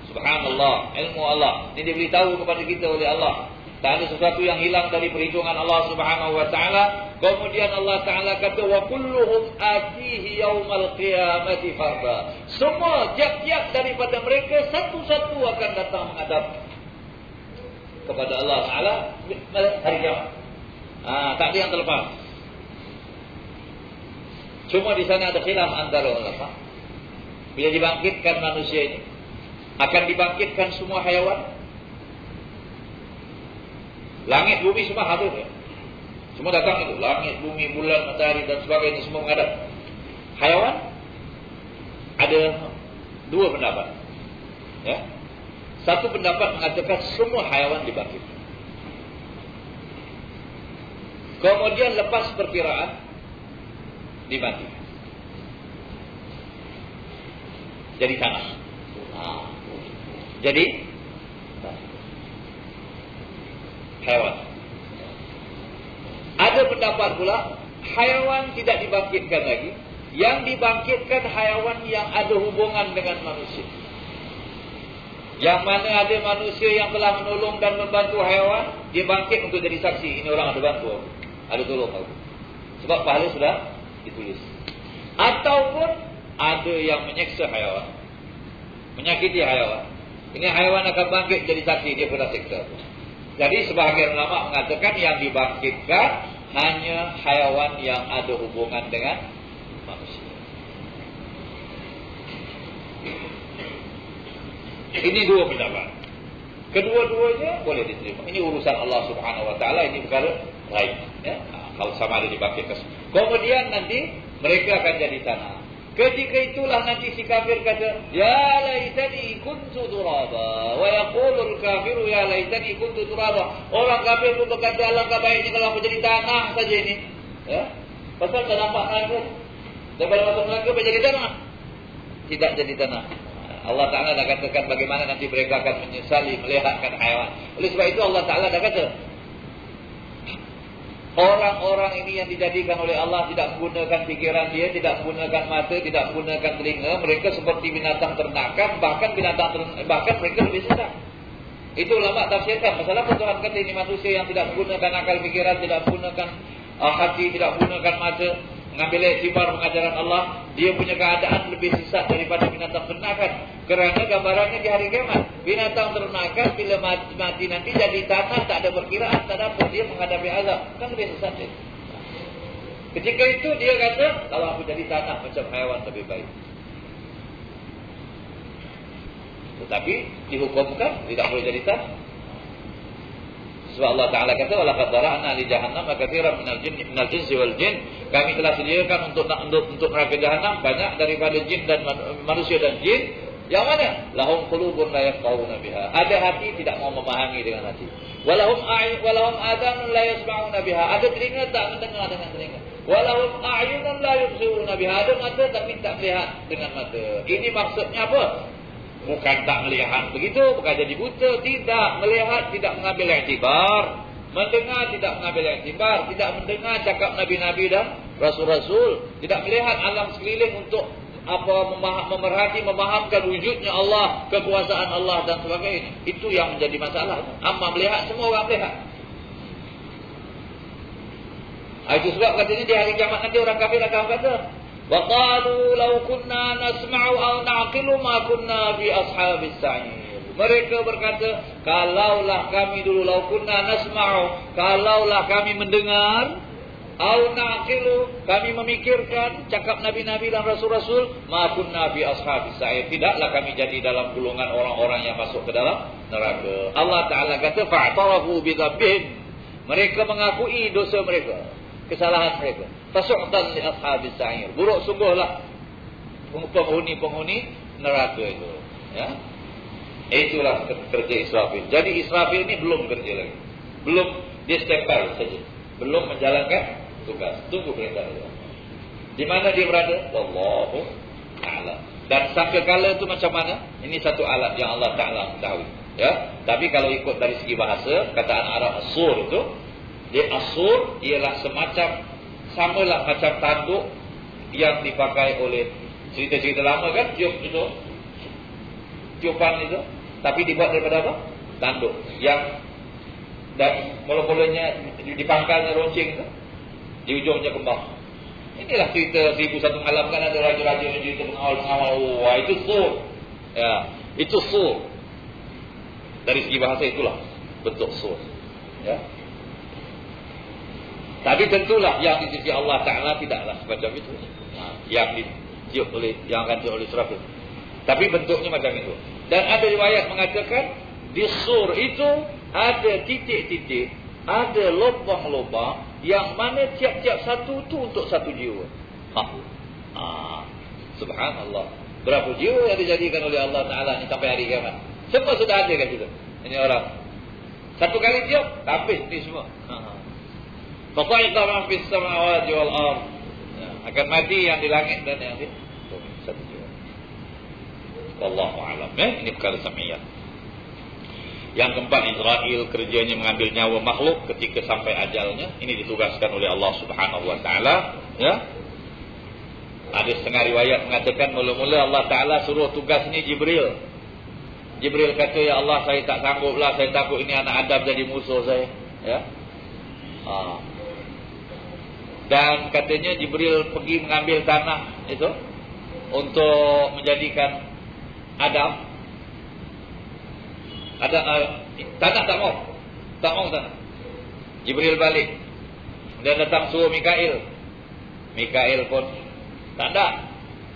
subhanallah, ilmu Allah. Ini diberitahu kepada kita oleh Allah. Tak ada sesuatu yang hilang dari perhitungan Allah Subhanahu Wa Taala. Kemudian Allah Taala kata wa kulluhum atihi yaumal qiyamati farda. Semua tiap-tiap daripada mereka satu-satu akan datang menghadap kepada Allah Taala hari kiamat. Tak ada yang terlepas. Cuma di sana ada khilaf antara ulama. Bila dibangkitkan manusia ini, akan dibangkitkan semua hayawan. Langit, bumi semua hadir ya. Semua datang itu. Langit, bumi, bulan, matahari dan sebagainya semua menghadap. Hayawan ada dua pendapat. Ya. Satu pendapat mengatakan semua hayawan dibangkitkan. Kemudian lepas perkiraan dibangkitkan. Jadi tanah. Jadi hayawan. Ada pendapat pula hayawan tidak dibangkitkan lagi. Yang dibangkitkan hayawan yang ada hubungan dengan manusia. Yang mana ada manusia yang telah menolong dan membantu hayawan, dia bangkit untuk jadi saksi. Ini orang ada bantu, ada tolong aku. Sebab pahala sudah ditulis. Ataupun ada yang menyeksa hayawan, menyakiti hayawan. Ini hayawan akan bangkit jadi saksi, dia pernah seksa. Jadi sebahagian ulama mengatakan yang dibangkitkan hanya hayawan yang ada hubungan dengan manusia. Ini dua pendapat. Kedua-duanya boleh diterima. Ini urusan Allah Subhanahu Wa Taala. Ini perkara lain. Ya? Kalau sama ada dibangkitkan. Kemudian nanti mereka akan jadi tanah. Ketika itulah nanti si kafir kata, ya laitani kuntu turaba. Wa yaqulul kafiru ya laitani kuntu turaba. Orang kafir pun berkata, alangkah baiknya kalau aku jadi tanah saja ini. Ya? Pasal tak nampak neraka. Daripada masuk neraka menjadi tanah. Tidak jadi tanah. Allah Ta'ala dah katakan bagaimana nanti mereka akan menyesali melihatkan hayawan. Oleh sebab itu Allah Ta'ala dah kata, orang-orang ini yang dijadikan oleh Allah tidak menggunakan fikiran dia, tidak menggunakan mata, tidak menggunakan telinga. Mereka seperti binatang ternakan, bahkan mereka lebih sesat. Itu ulama tafsirkan. Masalah Tuhan kata ini manusia yang tidak menggunakan akal fikiran, tidak menggunakan hati, tidak menggunakan mata, mengambil iktibar pengajaran Allah, dia punya keadaan lebih sesat daripada binatang ternakan. Kerana gambarannya di hari kiamat, binatang ternakan bila mati nanti jadi tanah, tak ada perkiraan, tak ada apa, dia menghadapi azab. Kan lebih sesat dia. Ketika itu dia kata, kalau aku jadi tanah macam haiwan lebih baik. Tapi dihukumkan tidak boleh jadi tanah. Sebab Allah Ta'ala kata, walaqad dara'na li jahannam katsiran minal jinsi wal jin. Kami telah sediakan untuk neraka jahannam banyak daripada jin dan manusia dan jin. Yang mana? Lahum qulubun la yafqahuna biha. Ada hati tidak mau memahami dengan hati. Walahum adhanun la yasma'una biha. Ada telinga tak mendengar dengan telinga. Walahum a'yunun la yubsiruna biha. Ada mata tapi tak melihat dengan mata. Ini maksudnya apa? Bukan tak melihat begitu, bukan jadi buta. Tidak, melihat tidak mengambil iktibar, mendengar tidak mengambil iktibar, tidak mendengar cakap Nabi-Nabi dan Rasul-Rasul, tidak melihat alam sekeliling untuk memerhati, memahamkan wujudnya Allah, kekuasaan Allah dan sebagainya. Itu yang menjadi masalah. Amma melihat, semua orang melihat. Itu sebab katanya di hari kiamat nanti orang kafir akan kata, wa qalu law kunna nasma'u aw na'qilu ma kunna fi ashabis sa'ir. Mereka berkata, kalaulah kami dulu law kunna nasma'u, kalaulah kami mendengar, aw na'qilu, kami memikirkan cakap nabi-nabi dan rasul-rasul, ma kunna fi ashabis sa'ir, tidaklah kami jadi dalam golongan orang-orang yang masuk ke dalam neraka. Allah Ta'ala kata fa'tarafu bi dzambihim, mereka mengakui dosa mereka, kesalahan mereka. Fasu'tan li ashabis sa'ir, buruk sungguhlah penghuni neraka itu. Ya, itulah kerja Israfil. Jadi Israfil ini belum kerja lagi, belum, dia standby saja, belum menjalankan tugas. Tunggu perintah Allah. Di mana dia berada? Wallahu a'lam. Dan sangkakala itu macam mana? Ini satu alat yang Allah Ta'ala tahu. Ya, tapi kalau ikut dari segi bahasa, kataan Arab asur itu, dia asur ialah semacam, samalah macam tanduk yang dipakai oleh cerita-cerita lama kan, tiup itu, tiupan itu, tapi dibuat daripada apa? Tanduk yang dan mula-mulanya dipangkalnya runcing itu, di ujungnya kembang. Inilah cerita 1001 malam kan, ada raja-raja yang cerita mengawal-mengawal. Wah, itu sur. Ya, itu sur. Dari segi bahasa itulah bentuk sur. Ya. Tapi tentulah yang di sisi Allah Ta'ala tidaklah semacam itu. Yang ditiup oleh, yang akan ditiup oleh Israfil. Tapi bentuknya macam itu. Dan ada riwayat mengatakan di sur itu ada titik-titik, ada lubang-lubang yang mana tiap-tiap satu tu untuk satu jiwa. Subhanallah. Berapa jiwa yang dijadikan oleh Allah Ta'ala ni sampai hari kiamat? Semua sudah ada kat situ. Ini orang satu kali tiup, habis ni semua. Fasa'iqa man fis samawati wal ardh. Akan mati yang di langit dan yang di bumi, satu jiwa. Wallahu a'lam. Ini perkara samiyah. Yang keempat, Israel kerjanya mengambil nyawa makhluk ketika sampai ajalnya. Ini ditugaskan oleh Allah Subhanahu wa taala, ya. Ada setengah riwayat mengatakan mula-mula Allah Taala suruh tugas ini Jibril. Jibril kata, "Ya Allah, saya tak sangguplah, saya takut ini anak Adam jadi musuh saya." Ya. Dan katanya Jibril pergi mengambil tanah itu untuk menjadikan Adam. Ada tanah tak mau tanah. Jibril balik dan datang suruh Mikail. Mikail pun tak ada.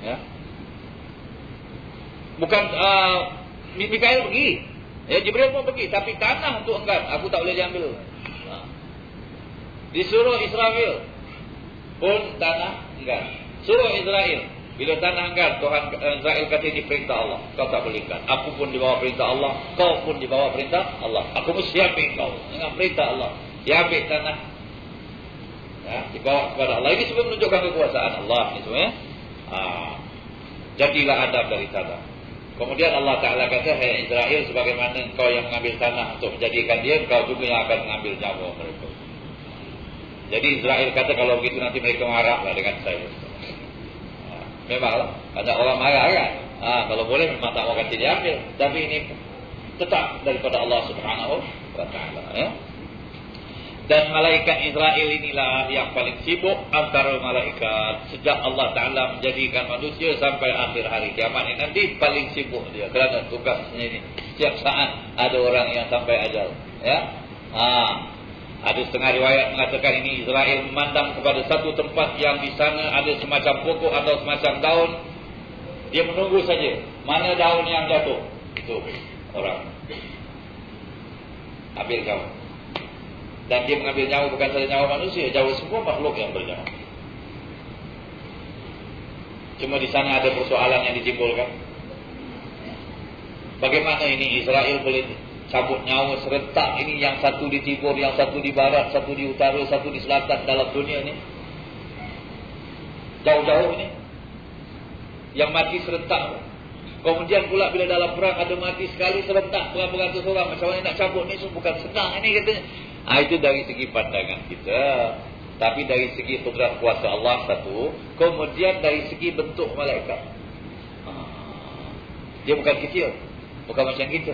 Ya. Bukan Mikail pergi. Ya, Jibril pun pergi, tapi tanah untuk enggan, aku tak boleh diambil. Disuruh Israfil pun tanah enggan. Suruh Israel, bila tanah enggan, Tuhan Israel kata ini perintah Allah, kau tak boleh enggan. Aku pun di bawah perintah Allah, kau pun di bawah perintah Allah. Aku mesti ambil kau dengan perintah Allah. Dia ambil tanah, ya, dibawa kepada Allah. Ini semua menunjukkan kekuasaan Allah ini semua. Jadilah Adam dari tanah. Kemudian Allah Ta'ala kata, hai Israel, sebagaimana engkau yang mengambil tanah untuk menjadikan dia, engkau juga yang akan mengambil nyawa mereka. Jadi Israel kata, kalau begitu nanti mereka marahlah dengan saya. Memanglah, ada orang marah kan? Kalau boleh memang tak mau kata diambil. Tapi ini tetap daripada Allah Subhanahu wa Ta'ala. Ya? Dan malaikat Israel inilah yang paling sibuk antara malaikat. Sejak Allah Ta'ala menjadikan manusia sampai akhir hari kiamat ini, nanti paling sibuk dia. Kerana tugasnya ini, setiap saat ada orang yang sampai ajal. Ya? Ada setengah riwayat mengatakan ini Israel memandang kepada satu tempat yang di sana ada semacam pokok atau semacam daun. Dia menunggu saja mana daun yang jatuh. Itu orang ambil nyawa. Dan dia mengambil nyawa bukan saja nyawa manusia, nyawa semua makhluk yang bernyawa. Cuma di sana ada persoalan yang ditimbulkan. Bagaimana ini Israel boleh cabut nyawa serentak ini, yang satu di timur, yang satu di barat, satu di utara, satu di selatan dalam dunia ini. Jauh-jauh ini. Yang mati serentak. Kemudian pula bila dalam perang ada mati sekali serentak beratus orang. Macam mana nak cabut ni, bukan senang ini katanya. Itu dari segi pandangan kita. Tapi dari segi kudrat kuasa Allah satu. Kemudian dari segi bentuk malaikat. Dia bukan kecil. Bukan macam kita.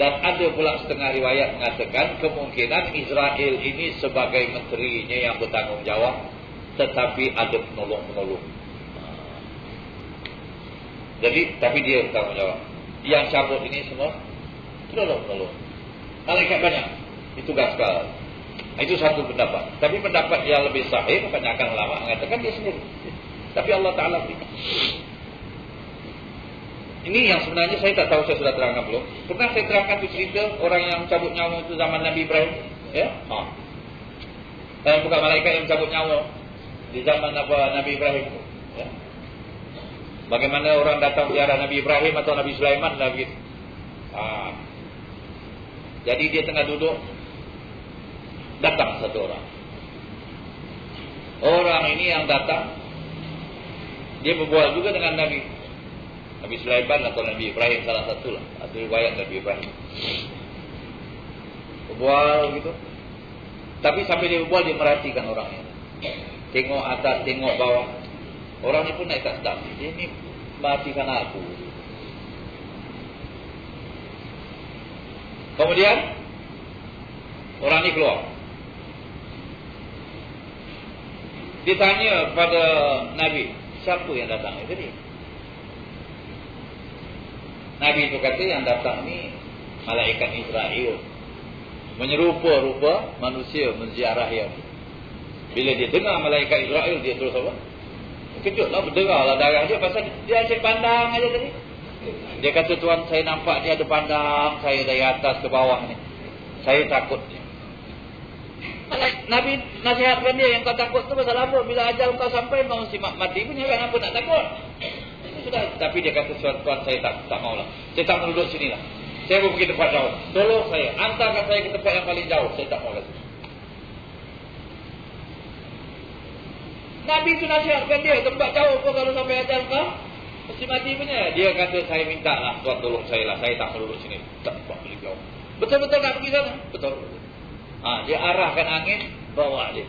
Dan ada pula setengah riwayat mengatakan kemungkinan Israel ini sebagai menterinya yang bertanggungjawab, tetapi ada penolong-penolong. Jadi, tapi dia bertanggungjawab. Yang cabut ini semua penolong-penolong. Malaikat banyak. Itu gaskal. Itu satu pendapat. Tapi pendapat yang lebih sahih, kebanyakan ulama mengatakan dia sendiri. Tapi Allah Ta'ala berikan. Ini yang sebenarnya saya tak tahu saya sudah terangkan belum. Pernah saya terangkan tu cerita orang yang cabut nyawa itu zaman Nabi Ibrahim. Ya? Bukan malaikat yang cabut nyawa di zaman Nabi Ibrahim. Ya? Bagaimana orang datang ziarah Nabi Ibrahim atau Nabi Sulaiman lah begitu. Jadi dia tengah duduk, datang satu orang. Orang ini yang datang, dia berbual juga dengan Nabi Sulaiman atau Nabi Ibrahim, salah satu lah. Ada riwayat Nabi Ibrahim. Berbual gitu. Tapi sampai dia berbual, dia merhatikan orangnya. Tengok atas, tengok bawah. Orang ni pun naik tak sedap. Dia ni merhatikan aku. Kemudian orang ni keluar. Ditanya pada Nabi, siapa yang datang itu dia? Nabi itu kata yang datang ni malaikat Israel, menyerupa-rupa manusia menziarah yang. Bila dia dengar malaikat Israel, dia terus apa? Kejutlah, berdengarlah darah dia, pasal dia asyik pandang aja tadi. Dia kata, Tuan, saya nampak dia ada pandang saya dari atas ke bawah ni. Saya takut dia. Nabi nasihatkan dia, yang kau takut tu pasal apa? Bila ajal kau sampai, mau si mati pun, jangan apa nak takut. Sudah. Tapi dia kata, Tuan, saya tak maulah. Saya tak mau duduk sini lah. Saya mau pergi tempat jauh. Tolong saya, antarkan saya ke tempat yang paling jauh. Saya tak mau lagi. Nabi itu nasihatkan dia, tempat jauh pun kalau sampai ajal kau, mesti mati punya. Dia kata, saya minta lah, Tuan tolong saya lah. Saya tak mau duduk sini. Tak boleh jauh. Betul-betul nak pergi sana? Betul. Dia arahkan angin, bawa dia.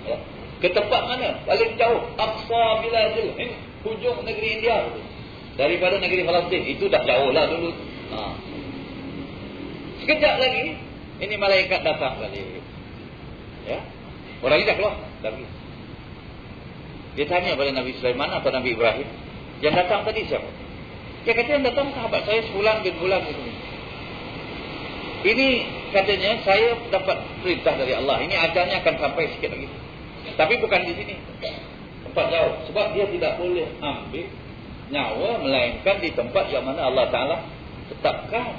Ya. Ke tempat mana? Paling jauh. Aqsa Biladil. Hujung negeri India. Daripada negeri Palestin. Itu dah jauh lah dulu. Sekejap lagi, ini malaikat datang kali. Ya. Orang ini dah keluar. Dah pergi. Dia tanya pada Nabi Sulaiman atau Nabi Ibrahim, yang datang tadi siapa? Dia kata yang datang sahabat saya sebulan berbulan itu. Ini katanya saya dapat perintah dari Allah. Ini ajalnya akan sampai sikit lagi. Tapi bukan di sini. Tempat jauh. Sebab dia tidak boleh ambil nyawa melainkan di tempat yang mana Allah Ta'ala tetapkan.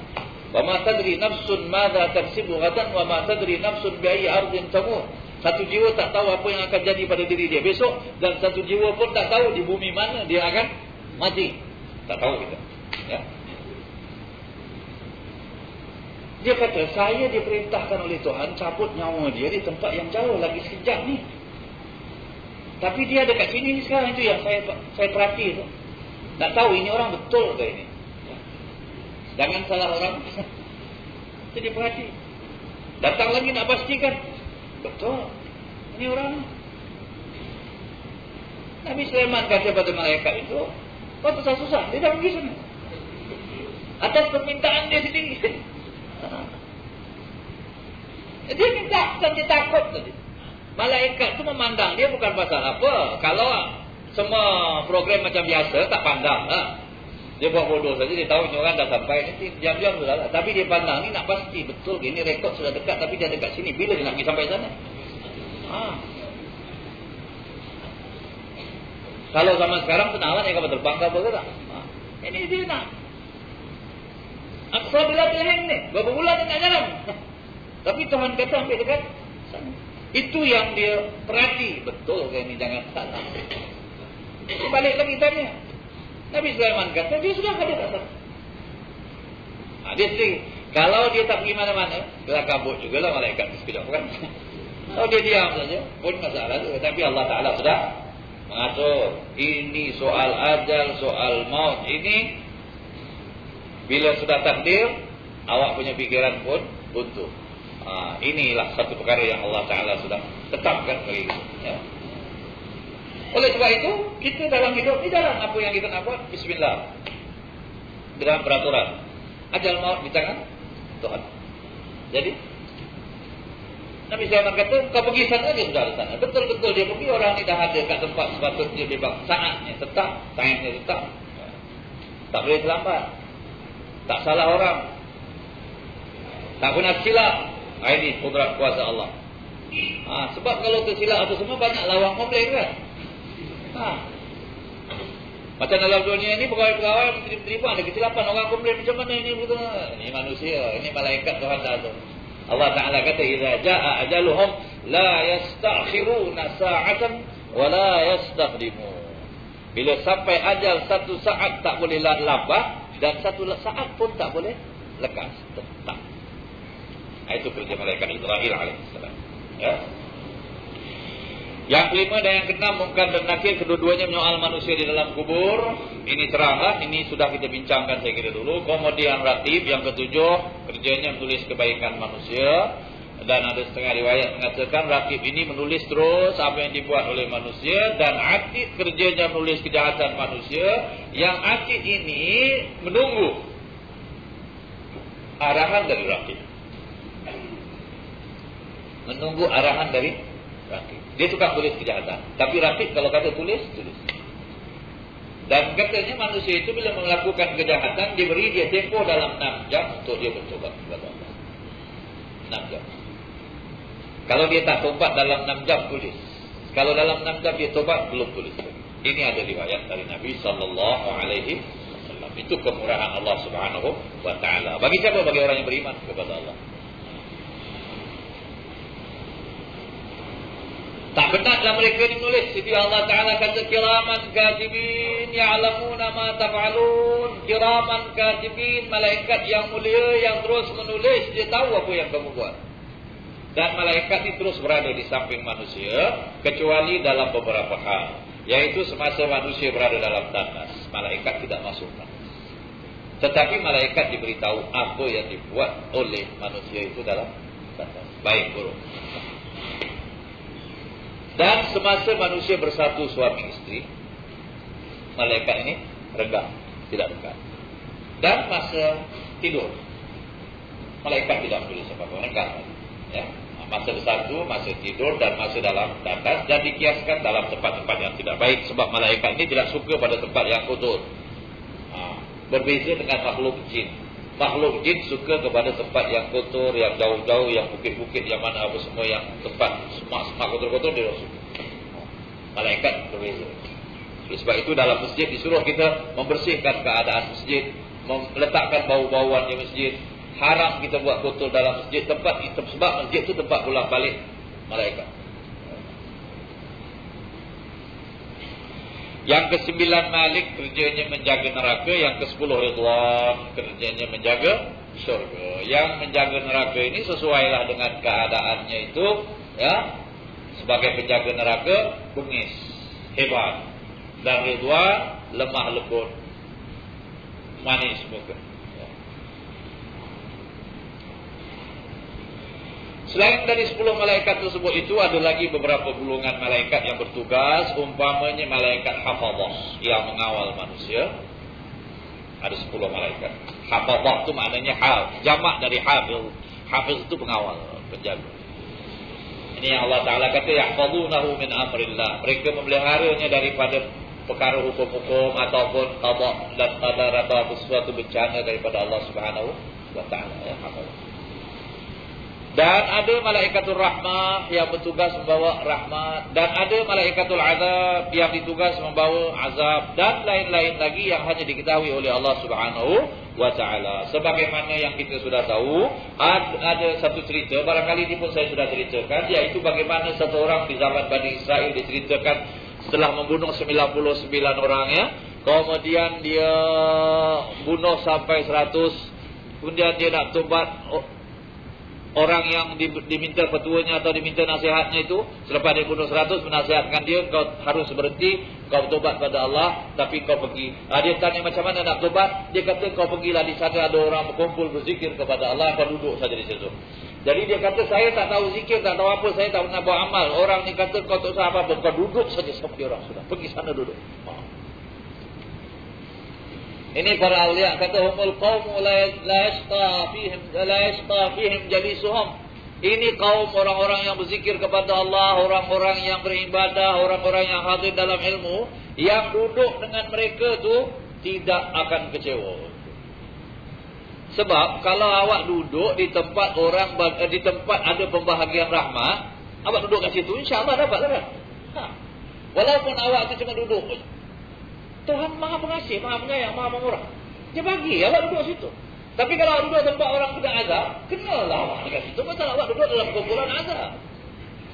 Wa ma tadri nafsun madza taksibu ghadan wa ma tadri nafsun bi ayyi ardin tamut. Satu jiwa tak tahu apa yang akan jadi pada diri dia besok, dan satu jiwa pun tak tahu di bumi mana dia akan mati. Tak tahu kita. Ya. Dia kata, saya diperintahkan oleh Tuhan cabut nyawa dia di tempat yang jauh lagi sekejap ni. Tapi dia dekat sini sekarang, itu yang saya perhati tu. Tak tahu ini orang betul ke ini. Jangan salah orang. Jadi perhati. Datang lagi nak pastikan. Betul. Ini orang. Nabi Sulaiman kata pada malaikat itu, kau susah-susah, dia dah pergi sana. Atas permintaan dia sendiri. Dia minta, bukan dia takut tadi. Malaikat tu memandang dia bukan pasal apa. Kalau semua program macam biasa, tak pandang lah. Dia buat bodoh saja, dia tahu ni orang dah sampai, nanti jam-jam sudah lah. Tapi dia pandang, ni nak pasti, betul ke? Ini rekod sudah dekat, tapi dia dekat sini. Bila dia nak pergi sampai sana? Kalau zaman sekarang senang lah, dia akan terbang ke apa ke tak? Ini dia nak. Aqsa bila Bethlehem ni. Berapa bulan dia nak jalan. Tapi Tuhan kata sampai dekat sana. Itu yang dia perhati. Betul ke ini, jangan salah. Balik lagi tanya. Nabi Sulaiman kata dia sudah ada kat sana. Dia sendiri. Kalau dia tak pergi mana-mana, dia kabut jugalah malaikat sekejap kan. Kalau dia diam saja, pun masalah tu. Tapi Allah Ta'ala sudah mengatur. Ini soal ajal, soal maut. Ini bila sudah takdir, awak punya fikiran pun buntu. Inilah satu perkara yang Allah Ta'ala sudah tetapkan bagi kita. Ya. Oleh sebab itu, kita dalam hidup ni jalan apa yang kita nak buat, bismillah. Dengan peraturan. Ajal maut di tangan Tuhan. Jadi Nabi Sulaiman kata, kau pergi sana, dia sudah ada sana. Betul-betul dia pergi, orang ni dah ada kat tempat sepatutnya dia bebas. Saatnya tetap, timenya tetap. Tak boleh terlambat. Tak salah orang. Tak pernah silap. Ini kudrat kuasa Allah. Sebab kalau tersilap apa semua, banyak lawang komplain kan. Macam dalam dunia ini, pegawai-pegawai, menteri-menteri pun ada kesilapan. Orang komplain macam mana ini betul. Ini manusia, ini malaikat Tuhan dah tu. Allah Ta'ala kata, "Idza jaa ajaluhum la yastakhiruna sa'atan wa la yastaqdimun." Bila sampai ajal satu saat tak boleh labah dan satu saat pun tak boleh lekas, tetap. Itu kerja malaikat Israel alaihissalam. Ya. Yang kelima dan yang keenam, Munkar dan Nakir, kedua-duanya menyoal manusia di dalam kubur. Ini teranglah, ini sudah kita bincangkan saya kira dulu. Kemudian Ratib yang ketujuh, kerjanya menulis kebaikan manusia. Dan ada setengah riwayat mengatakan Ratib ini menulis terus apa yang dibuat oleh manusia. Dan Atid kerjanya menulis kejahatan manusia. Yang Atid ini menunggu arahan dari Ratib. Menunggu arahan dari Ratib. Dia tukang tulis kejahatan. Tapi Ratib kalau kata tulis. Dan katanya manusia itu bila melakukan kejahatan, diberi dia tempoh dalam 6 jam untuk dia bertobat kepada Allah. 6 jam. Kalau dia tak tobat dalam 6 jam, tulis. Kalau dalam 6 jam dia tobat, belum tulis. Ini ada riwayat dari Nabi SAW. Itu kemurahan Allah Subhanahu wa Ta'ala. Bagi siapa? Bagi orang yang beriman kepada Allah. Tak benarlah mereka ni menulis. Jadi Allah Ta'ala kata, kiraman katibin ya'lamuna ma taf'alun. Kiraman katibin, malaikat yang mulia yang terus menulis. Dia tahu apa yang kamu buat. Dan malaikat ni terus berada di samping manusia, kecuali dalam beberapa hal. Yaitu semasa manusia berada dalam tandas, malaikat tidak masuk tandas. Tetapi malaikat diberitahu apa yang dibuat oleh manusia itu dalam tandas, baik buruk. Dan semasa manusia bersatu suami isteri, malaikat ini renggang, tidak dekat. Dan masa tidur, malaikat tidak menulis apa-apa, renggang. Ya. Masa bersatu, masa tidur dan masa dalam tandas. Dan dikiaskan dalam tempat-tempat yang tidak baik. Sebab malaikat ini tidak suka pada tempat yang kotor. Berbeza dengan makhluk jin. Makhluk jin suka kepada tempat yang kotor, yang jauh-jauh, yang bukit-bukit, yang mana apa semua, yang tempat semak kotor-kotor dia suka. Malaikat berbeza. Sebab itu dalam masjid disuruh kita membersihkan keadaan masjid, meletakkan bau-bauan di masjid. Haram kita buat kotor dalam masjid, tempat itu, sebab masjid itu tempat pulang balik malaikat. Yang ke-9 Malik, kerjanya menjaga neraka. Yang ke-10 Ridwan, kerjanya menjaga syurga. Yang menjaga neraka ini sesuailah dengan keadaannya itu, ya. Sebagai penjaga neraka, bengis, hebat. Dan Ridwan, lemah lembut, manis muka. Selain dari 10 malaikat tersebut itu, ada lagi beberapa golongan malaikat yang bertugas. Umpamanya malaikat hafazah yang mengawal manusia. Ada 10 malaikat. Hafazah itu maknanya jamak dari hafiz. Hafiz itu pengawal, penjaga. Ini yang Allah Ta'ala kata, yahfazunahu min amrillah. Mereka memeliharanya daripada perkara hukum-hukum ataupun qada dan qadar atau sesuatu bencana daripada Allah Subhanahu wa Ta'ala. Ya, hafazah. Dan ada malaikatul rahmah yang bertugas membawa rahmat, dan ada malaikatul azab yang ditugas membawa azab, dan lain-lain lagi yang hanya diketahui oleh Allah Subhanahu wa taala. Sebagaimana yang kita sudah tahu, ada satu cerita, barangkali ini pun saya sudah ceritakan, iaitu bagaimana satu orang di zaman Bani Israel diceritakan setelah membunuh 99 orangnya, kemudian dia bunuh sampai 100, kemudian dia nak tobat. Orang yang diminta petuanya atau diminta nasihatnya itu, selepas dia bunuh 100, menasihatkan dia, kau harus berhenti, kau bertobat pada Allah, tapi kau pergi. Dia tanya macam mana nak tobat, dia kata kau pergilah, di sana ada orang berkumpul berzikir kepada Allah, kau duduk saja di situ. Jadi dia kata, saya tak tahu zikir, tak tahu apa, saya tak pernah buat amal. Orang ni kata kau tak usah apa-apa, kau duduk saja seperti orang sudah. Pergi sana duduk. Ini para awliya kata humul qaumu la yashqa fihim jalisuhum. Ini kaum orang-orang yang berzikir kepada Allah, orang-orang yang beribadah, orang-orang yang hadir dalam ilmu, yang duduk dengan mereka tu tidak akan kecewa. Sebab kalau awak duduk di tempat orang, di tempat ada pembahagian rahmat, awak duduk kat situ, insya-Allah dapat kan? Walaupun awak tu cuma duduk, Tuhan Maha Pengasih, Maha Penyayang, Maha Pemurah. Dia bagi awak duduk situ. Tapi kalau awak duduk tempat orang kena azab, kenalah awak dekat situ. Pasal awak duduk dalam kumpulan azab.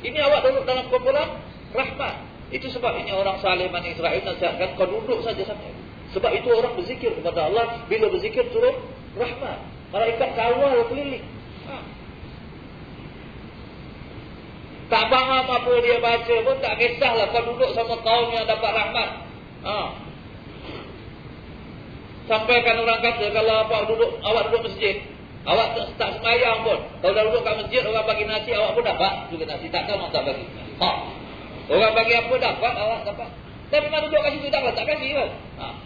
Ini awak duduk dalam kumpulan rahmat. Itu sebab ini orang saleh Bani Israel nasihatkan kau duduk saja sampai. Sebab itu orang berzikir kepada Allah, bila berzikir turun rahmat. Malaikat kawal keliling. Tak faham apa dia baca pun tak kisahlah, kau duduk sama kaum yang dapat rahmat. Sampaikan orang kata kalau awak duduk masjid, awak tak sembahyang pun, kalau dah duduk kat masjid, orang bagi nasi, awak pun dapat juga nasi. Takkan orang tak bagi. Orang bagi apa dapat, awak dapat. Tapi memang duduk kat situ tak kasih kan.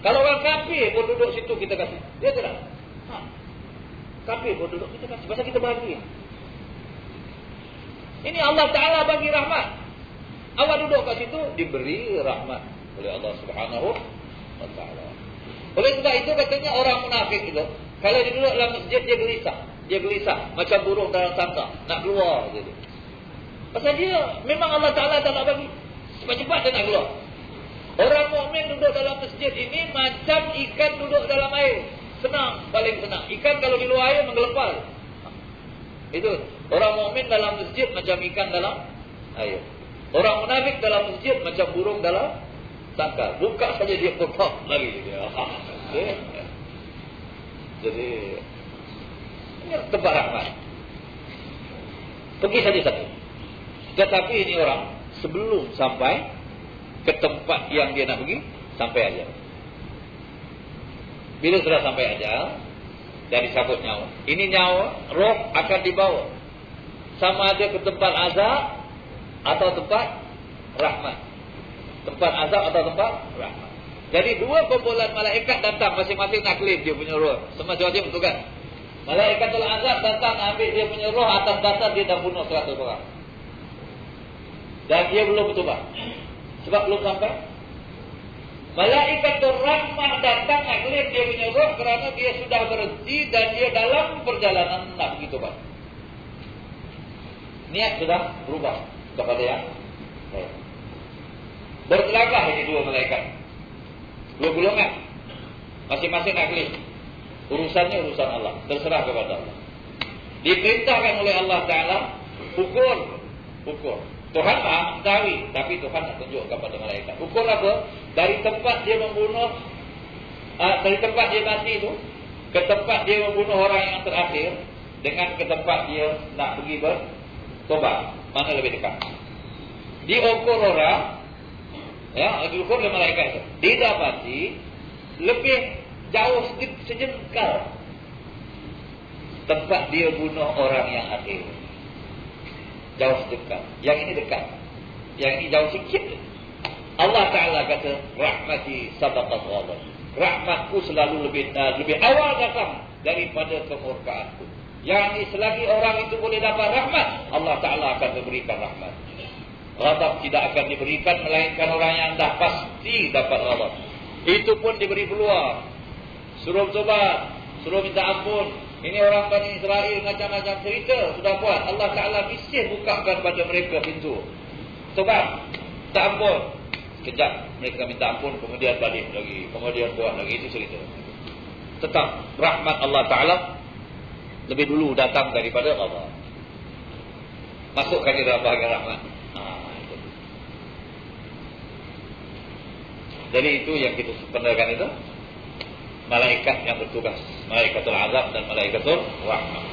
Kalau orang kafir pun duduk situ kita kasih. Dia tidak. Kafir pun duduk kita kasih. Pasal kita bagi. Ini Allah Ta'ala bagi rahmat. Awak duduk kat situ diberi rahmat oleh Allah Subhanahu wa Ta'ala. Oleh sebab itu katanya orang munafik itu, kalau dia duduk dalam masjid dia gelisah macam burung dalam sangkar nak keluar gitu. Pasal dia memang Allah Taala tak nak bagi, cepat-cepat dia nak keluar. Orang mukmin duduk dalam masjid ini macam ikan duduk dalam air, senang, paling senang. Ikan kalau di luar air menggelepal. Itu orang mukmin dalam masjid macam ikan dalam air. Orang munafik dalam masjid macam burung dalam sangkar. Buka saja dia kotak lagi dia. Jadi ini tempat rahmat. Pergi saja satu. Tetapi ini orang sebelum sampai ke tempat yang dia nak pergi, sampai ajal. Bila sudah sampai ajal dan dicabut nyawa, ini nyawa roh akan dibawa sama ada ke tempat azab atau tempat rahmat. Tempat azab atau tempat rahmat. Jadi dua kumpulan malaikat datang masing-masing nak claim dia punya roh. Semacam betul kan? Malaikatul azab datang ambil dia punya roh atas dasar dia dah bunuh 100 orang. Dan dia belum bertobat. Sebab belum sampai. Malaikatul rahmah datang nak claim dia punya roh kerana dia sudah berhenti dan dia dalam perjalanan nak pergi tobat. Niat sudah berubah kepada yang lain. Berkelakar ini dua malaikat. Dua golongan. Masing-masing nak claim. Urusannya urusan Allah. Terserah kepada Allah. Diperintahkan oleh Allah Ta'ala ukur. Tuhan maha mengetahui, tapi Tuhan nak tunjuk kepada malaikat. Ukur apa? Dari tempat dia membunuh, dari tempat dia mati itu, ke tempat dia membunuh orang yang terakhir, dengan ke tempat dia nak pergi bertobat, mana lebih dekat? Diukur orang, ya, diukur oleh malaikat itu, didapati lebih jauh sejengkal tempat dia bunuh orang yang akhir. Jauh sejengkal. Yang ini dekat, yang ini jauh sikit. Allah Ta'ala kata rahmati sabaqat ghadab. Rahmatku selalu lebih awal datang daripada kemurkaanku. Yang ini selagi orang itu boleh dapat rahmat, Allah Ta'ala akan memberikan rahmat. Ghadab tidak akan diberikan melainkan orang yang dah pasti dapat ghadab. Itu pun diberi peluang, suruh bertobat, suruh minta ampun, Ini orang Bani Israel macam-macam cerita sudah buat. Allah Ta'ala bisih bukakan pada mereka pintu. Sebab tak ampun. Sekejap mereka minta ampun, kemudian balik lagi, kemudian buat lagi. Itu cerita. Tetap rahmat Allah Ta'ala lebih dulu datang daripada Allah. Masukkan di dalam bahagian rahmat. Itu. Jadi itu yang kita sebenarkan itu. Malaikat yang bertugas, malaikatul azab dan malaikatul rahmat.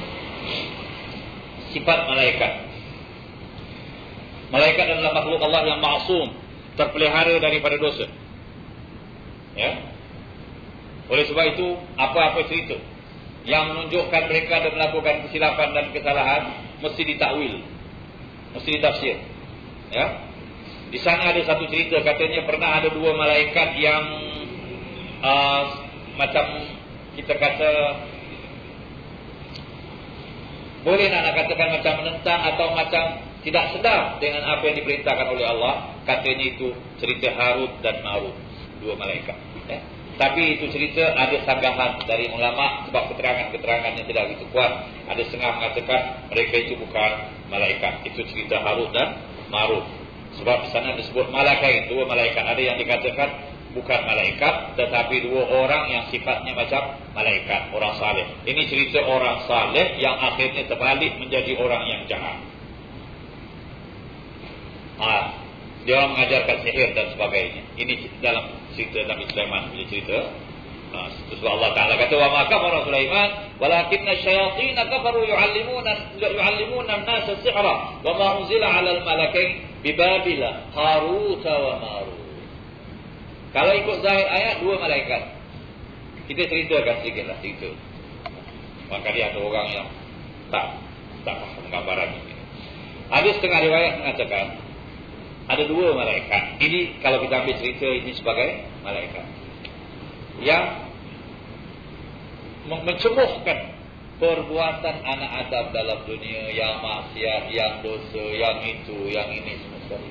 Sifat malaikat. Malaikat adalah makhluk Allah yang maksum, terpelihara daripada dosa. Ya. Oleh sebab itu, apa-apa cerita yang menunjukkan mereka ada melakukan kesilapan dan kesalahan mesti ditakwil, mesti ditafsir. Ya. Di sana ada satu cerita, katanya pernah ada dua malaikat yang macam kita kata, boleh nak katakan macam menentang atau macam tidak sedar dengan apa yang diperintahkan oleh Allah. Katanya itu cerita Harut dan Marut, dua malaikat. Ya. Tapi itu cerita ada sanggahan dari ulama sebab keterangan-keterangannya tidak begitu kuat. Ada setengah mengatakan mereka itu bukan malaikat. Itu cerita Harut dan Marut. Sebab di sana disebut malaikat, dua malaikat. Ada yang dikatakan bukan malaikat, tetapi dua orang yang sifatnya macam malaikat, orang saleh. Ini cerita orang saleh yang akhirnya terbalik menjadi orang yang jahat. Dia orang mengajarkan sihir dan sebagainya. Ini dalam cerita Nabi Sulaiman punya cerita. Sebab Allah Ta'ala kata, wa ma kafara Sulaiman walakinna syayatin kafaru yu'allimuna an-nasa sihra wa ma unzila 'ala al-malakain bi Babila Harut wa Marut. Kalau ikut zahir ayat, dua malaikat. Kita ceritakan sedikitlah cerita. Maka dia ada orang yang tak faham gambaran ini. Ada setengah riwayat mengatakan ada dua malaikat. Ini kalau kita ambil cerita ini sebagai malaikat yang mencemuhkan perbuatan anak Adam dalam dunia, yang maksiat, yang dosa, yang itu, yang ini semua sekali.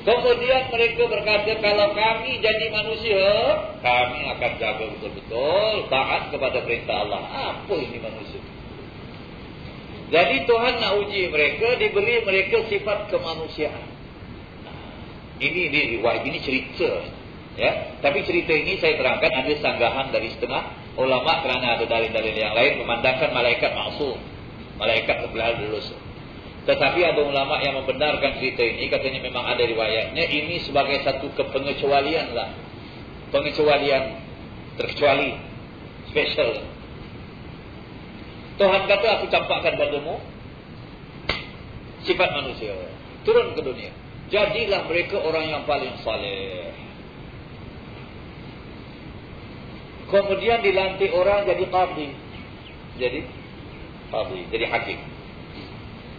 Kemudian mereka berkata, kalau kami jadi manusia, kami akan jaga betul-betul taat kepada perintah Allah. Apa ini manusia? Jadi Tuhan nak uji mereka, diberi mereka sifat kemanusiaan. Ini riwayat, ini cerita. Ya, tapi cerita ini saya terangkan ada sanggahan dari setengah ulama kerana ada dalil-dalil yang lain memandangkan malaikat maksum, malaikat terpelihara dari dosa. Tetapi ada ulama yang membenarkan cerita ini, katanya memang ada riwayatnya. Ini sebagai satu kepengecualian lah. Pengecualian terkecuali, special. Tuhan kata, aku campakkan padamu sifat manusia. Turun ke dunia. Jadilah mereka orang yang paling saleh. Kemudian dilantik orang jadi qadhi. Jadi hakim.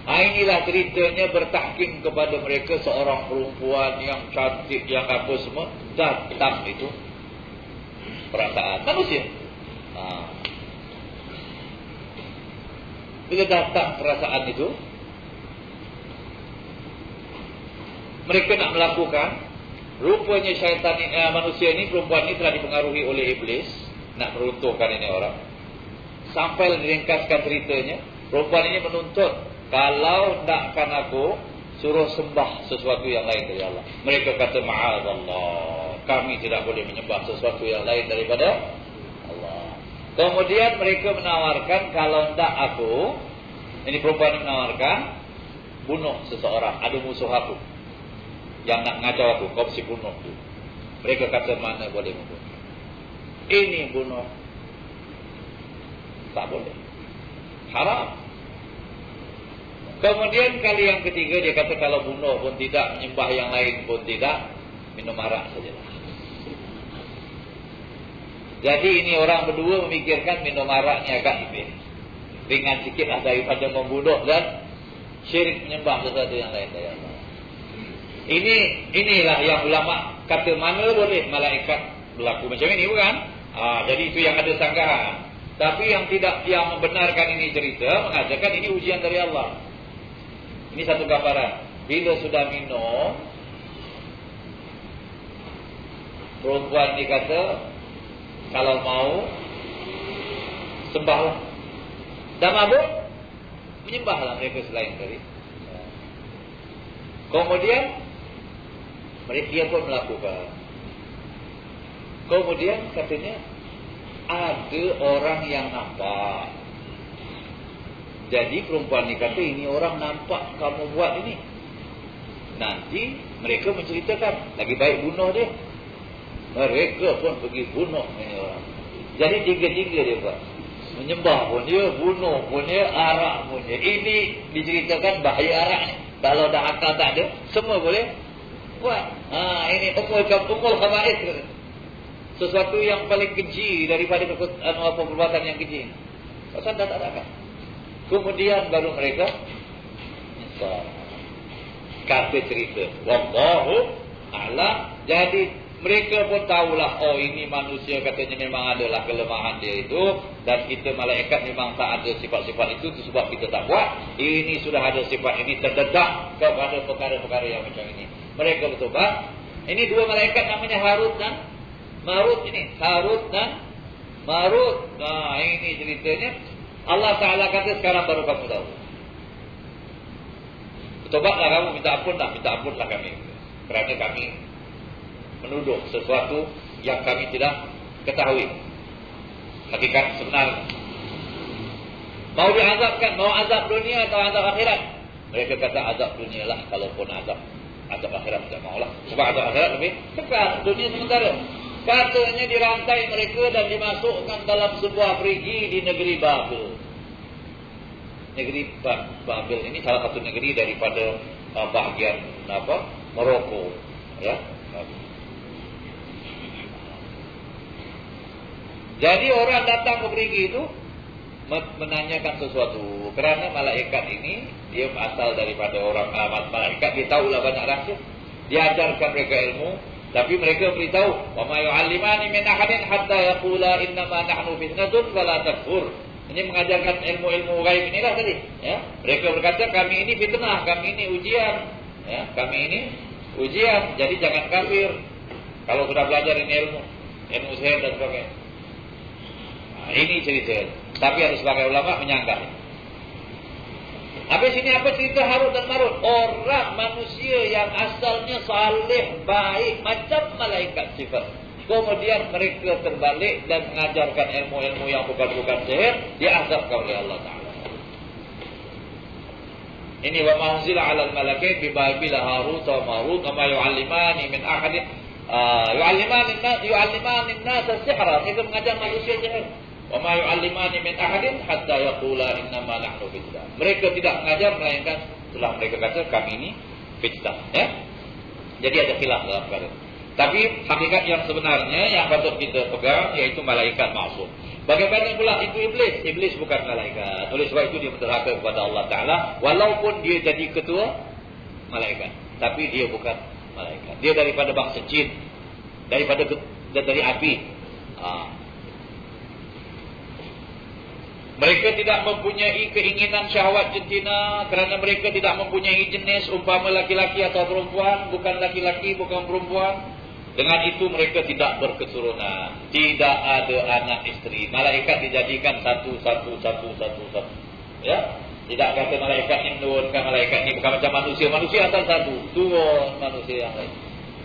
Inilah ceritanya bertahkim kepada mereka seorang perempuan yang cantik, yang apa semua. Datang itu perasaan manusia. Bila datang perasaan itu, mereka nak melakukan. Rupanya syaitan ini, manusia ini, perempuan ini telah dipengaruhi oleh iblis. Nak meruntuhkan ini orang. Sampai diringkaskan ceritanya, perempuan ini menuntut, kalau takkan aku suruh sembah sesuatu yang lain dari Allah. Mereka kata, ma'adallah, kami tidak boleh menyembah sesuatu yang lain daripada Allah. Kemudian mereka menawarkan, kalau tidak aku, ini perempuan ini menawarkan, bunuh seseorang, ada musuh aku yang nak ngacau aku, kau mesti bunuh tu. Mereka kata, mana boleh membunuh. Ini bunuh, tak boleh, haram. Kemudian kali yang ketiga dia kata, kalau bunuh pun tidak, menyembah yang lain pun tidak, minum arak sajalah. Jadi ini orang berdua memikirkan minum arak ni agak lebih ringan sikit lah daripada membunuh dan syirik menyembah sesuatu yang lain dari Allah. Inilah yang ulama kata, mana boleh malaikat berlaku macam ini, bukan? Jadi itu yang ada sanggahan. Tapi yang membenarkan ini cerita mengatakan ini ujian dari Allah. Ini satu gambaran. Bila sudah minum, perempuan dikata, kalau mau sembahlah. Dah mabuk, menyembahlah mereka selain dari. Kemudian mereka pun melakukan. Kemudian katanya ada orang yang nampak. Jadi perempuan ni kata, ini orang nampak kamu buat ini. Nanti mereka menceritakan, lagi baik bunuh dia. Mereka pun pergi bunuh ini orang. Jadi tiga-tiga dia buat. Menyembah pun dia, bunuh pun dia, arak pun dia. Ini diceritakan bahaya arak ni. Kalau dah akal tak ada, semua boleh buat. Ini umul khaba'ith. Sesuatu yang paling keji daripada perbuatan yang keji. Pasal dah tak ada akal. Kemudian baru mereka kata cerita. Wallahu a'lam. Jadi mereka pun tahulah, oh ini manusia katanya memang adalah kelemahan dia itu. Dan kita malaikat memang tak ada sifat-sifat itu sebab kita tak buat. Ini sudah ada sifat ini terdedak kepada perkara-perkara yang macam ini. Mereka bertobat. Ini dua malaikat namanya Harut dan Marut ini. Harut dan Marut. Nah ini ceritanya. Allah Ta'ala kata sekarang baru kamu tahu. Bertobatlah kamu, minta ampunlah kami. Kerana kami menuduh sesuatu yang kami tidak ketahui hakikat sebenarnya. Mau diazabkan, mau azab dunia atau azab akhirat? Mereka kata azab dunia lah, kalaupun azab akhirat tidak maulah. Sebab azab akhirat lebih kekal, dunia sementara. Katanya dirantai mereka dan dimasukkan dalam sebuah perigi di negeri Babel. Negeri Babel ini salah satu negeri daripada bahagian Morocco, ya. Jadi orang datang ke perigi itu menanyakan sesuatu. Kerana malaikat ini dia asal daripada orang malaikat, dia tahulah banyak rahsia. Dia ajarkan mereka ilmu, tapi mereka beritahu, "Wa ma yu'allimani min ahadin hatta yaqula innama nahnu fitnatun fala takfur." Ini mengajarkan ilmu-ilmu gaib inilah tadi, ya. Mereka berkata, kami ini fitnah, kami ini ujian, ya. Kami ini ujian, jadi jangan kafir. Kalau sudah belajar ini ilmu sihir dan sebagainya. Ini cerita. Tapi ada sebagai ulama menyangkal. Habis ini apa cerita Harut dan Marut? Orang manusia yang asalnya saleh, baik, macam malaikat sifat. Kemudian mereka terbalik dan mengajarkan ilmu-ilmu yang bukan sihir, diazabkan oleh Allah Ta'ala. Ini wa ma'unzila 'alal malakain bi Babil Harut wa Marut wa ma yu'allimani min ahadin yu'allimani an-nas as-sihra. Itu mengajar manusia sihir. Wa ma yu'allimani min ahadin hatta yaqula innama nahnu fitnah. Mereka tidak mengajar melainkan setelah mereka kata kami ini fitnah, ya. Jadi ada khilaf dalam perkara. Tapi hakikat yang sebenarnya yang patut kita pegang yaitu malaikat maksum. Bagaimana pula itu iblis? Iblis bukan malaikat. Oleh sebab itu dia berderhaka kepada Allah Ta'ala walaupun dia jadi ketua malaikat, tapi dia bukan malaikat. Dia daripada bangsa jin, dari api. Mereka tidak mempunyai keinginan syahwat jantina kerana mereka tidak mempunyai jenis umpama laki-laki atau perempuan, bukan laki-laki, bukan perempuan. Dengan itu mereka tidak berketurunan, tidak ada anak isteri. Malaikat dijadikan satu. Ya, tidak kata malaikat ni menurunkan malaikat ni bukan macam manusia. Manusia asal satu, turun manusia yang lain.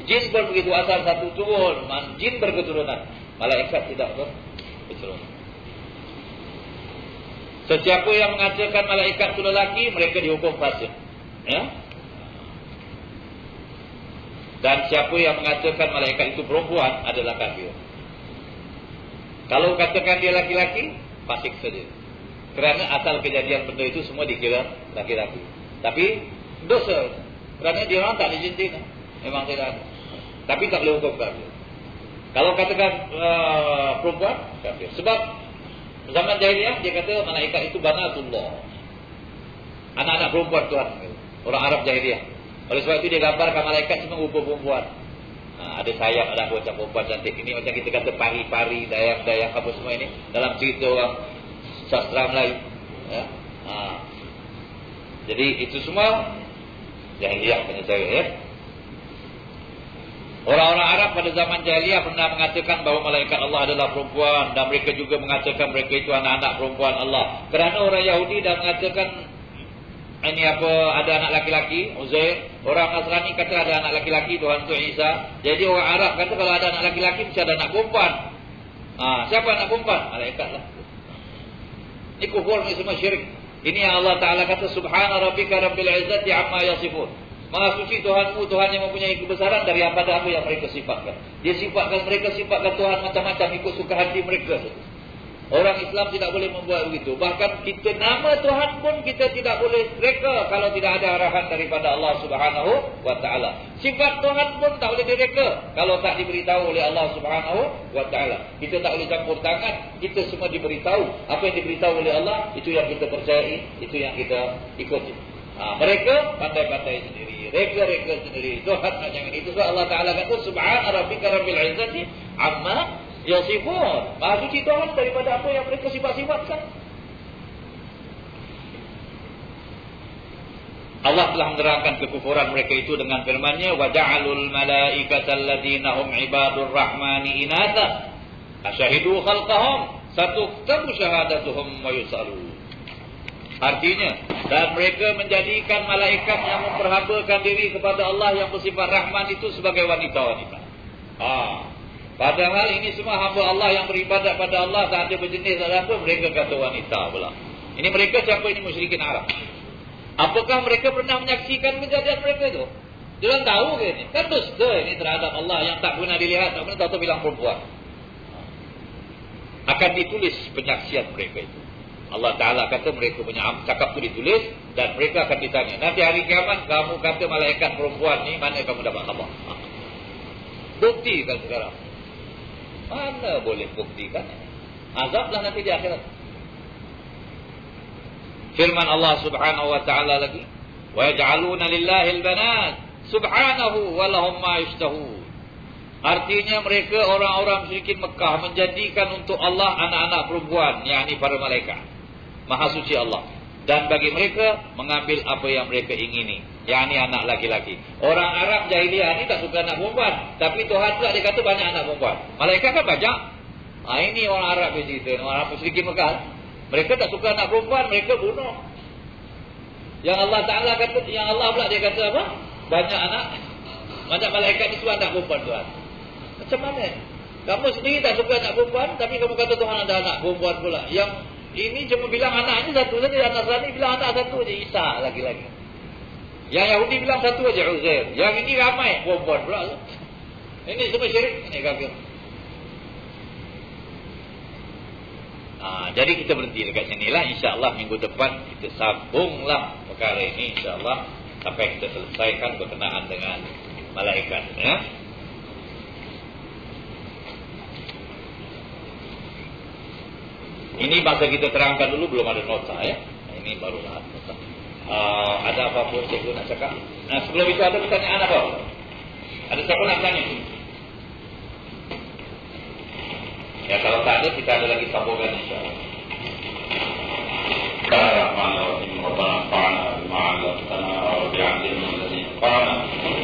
Jin pun begitu, asal satu, turun. Jin berketurunan, malaikat tidak berketurunan. Sesiapa yang mengatakan malaikat itu lelaki, mereka dihukum fasik, ya. Dan siapa yang mengatakan malaikat itu perempuan adalah kafir. Kalau katakan dia laki-laki, fasik saja. Kerana asal kejadian benda itu semua dikira laki-laki. Tapi dosa. Kerana dia orang tak dijantina. Memang tidak ada. Tapi tak boleh hukum kafir. Kalau katakan perempuan, kafir. Sebab zaman jahiliah dia kata malaikat itu banatullah. Anak-anak perempuan Tuhan. Orang Arab jahiliah. Oleh sebab itu dia gambarkan malaikat cuma rupa perempuan. Ada sayap, ada macam perempuan cantik. Ini macam kita kata pari-pari, dayang-dayang apa semua ini. Dalam cerita orang sastra Melayu. Ya. Jadi itu semua jahiliah punya cara, ya. Orang-orang Arab pada zaman jahiliyah pernah mengatakan bahawa malaikat Allah adalah perempuan, dan mereka juga mengatakan mereka itu anak-anak perempuan Allah. Kerana orang Yahudi dah mengatakan ada anak laki-laki, Uzair. Orang Nasrani kata ada anak laki-laki, Tuhan itu Isa. Jadi orang Arab kata kalau ada anak laki-laki mesti ada anak perempuan. Siapa anak perempuan? Malaikat lah. Ini kufur, ini semua syirik. Ini yang Allah Ta'ala kata, Subhana rabbika rabbil izzati amma yasifun. Maha suci Tuhanmu, Tuhan yang mempunyai kebesaran dari apa yang mereka sifatkan. Dia sifatkan Tuhan macam-macam ikut suka hati mereka. Orang Islam tidak boleh membuat begitu. Bahkan kita nama Tuhan pun kita tidak boleh reka kalau tidak ada arahan daripada Allah Subhanahu wa Ta'ala. Sifat Tuhan pun tak boleh direka kalau tak diberitahu oleh Allah Subhanahu wa Ta'ala. Kita tak boleh campur tangan. Kita semua diberitahu. Apa yang diberitahu oleh Allah, itu yang kita percayai, itu yang kita ikuti. Mereka pandai-pandai sendiri, reka-reka sendiri. Tuhan macam ini. Itu Allah Ta'ala kata, Subhana rabbika rabbil izzati amma yasifun. Maha suci Tuhan daripada apa yang mereka sifat-sifatkan. Allah telah menerangkan kekufuran mereka itu dengan firman-Nya, wa ja'alul malaikata alladziina hum ibadur rahmani inatha asyahidu khalqahum satuktabu syahadatuhum wa yusalun. Artinya, dan mereka menjadikan malaikat yang memperhambakan diri kepada Allah yang bersifat Rahman itu sebagai wanita-wanita. Padahal ini semua hamba Allah yang beribadat pada Allah, tak ada berjenis dan apa, mereka kata wanita pula. Ini mereka siapa? Ini musyrikin Arab. Apakah mereka pernah menyaksikan kejadian mereka itu? Dia tahu ke ini? Kan dusta ini terhadap Allah yang tak pernah dilihat, tak pernah tahu bilang perempuan. Akan ditulis penyaksian mereka itu. Allah Ta'ala kata mereka punya cakap itu ditulis dan mereka akan ditanya. Nanti hari kiamat kamu kata malaikat perempuan ni, mana kamu dapat khabar? Buktikan sekarang. Mana boleh buktikan? Azablah nanti di akhirat. Firman Allah Subhanahu wa Ta'ala lagi, wa yaj'aluna lillahi al-banat subhanahu wa lahum ma yashtahun. Artinya mereka orang-orang musyrikin Mekah menjadikan untuk Allah anak-anak perempuan, yakni para malaikat. Maha suci Allah. Dan bagi mereka mengambil apa yang mereka ingini, yakni anak laki-laki. Orang Arab jahiliyah ni tak suka anak perempuan, tapi Tuhan pula dia kata banyak anak perempuan. Malaikat kan banyak. Ini orang Arab dia cerita, orang Arab musyrikin Mekah. Mereka tak suka anak perempuan, mereka bunuh. Yang Allah Ta'ala kata, yang Allah pula dia kata apa? Banyak anak, banyak malaikat itu anak perempuan Tuhan. Macam mana? Kamu sendiri tak suka anak perempuan, tapi kamu kata Tuhan ada anak perempuan pula. Yang ini cuma bilang anaknya satu saja, anak Nasrani bilang anak satu saja, Isa lagi-lagi. Yang Yahudi bilang satu saja, Uzair. Yang ini ramai perempuan pula. Ini semua syirik, ini kafir. Jadi kita berhenti dekat sinilah. InsyaAllah minggu depan kita sambunglah perkara ini, InsyaAllah, sampai kita selesaikan berkenaan dengan malaikat, ya. Ini bahasa kita terangkan dulu, belum ada nota, ya. Ini baru ada nota. Ada apa-apa cikgu nak cakap? Sebelum itu ada pertanyaan apa? Ada siapa nak tanya? Ya, kalau tak ada, kita ada lagi sambungan, insyaAllah. Bismillahirrahmanirrahim. Rabbana fa'ana bima 'allamtana wa bi'ilmina alladhi yanfa'una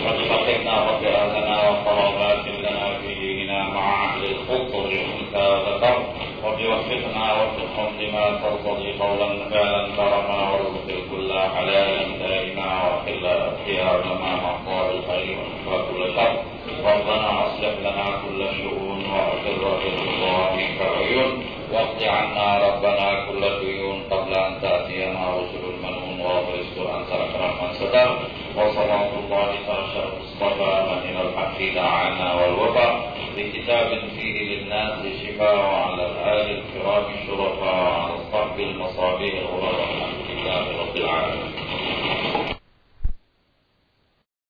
wa taqabbal wa bi'adana wa qarabatin lana fi dinina ma'a ahli al-kufr unsa wa dhakar wa biwaffiqna wa tuhum lima tarḍi qawlan fa'lan tarama wa rizqil kulla halalan da'ima wa qilla khiyarna ma maqal al-khayr wa kullu shar. ربنا أصلح لنا كل شؤون وأقر بالله منك عيون واقض عنا ربنا كل ديون قبل أن تأتينا رسل المنون واغرس أنت أكرم من ستر وصلاة الله تعالى مصطفى من الحق دعانا والوفا بكتاب فيه للناس شفاء وعلى الآل الكرام الشرفاء وعلى الصحب المصابيح الغرر والحمد لله رب العالمين.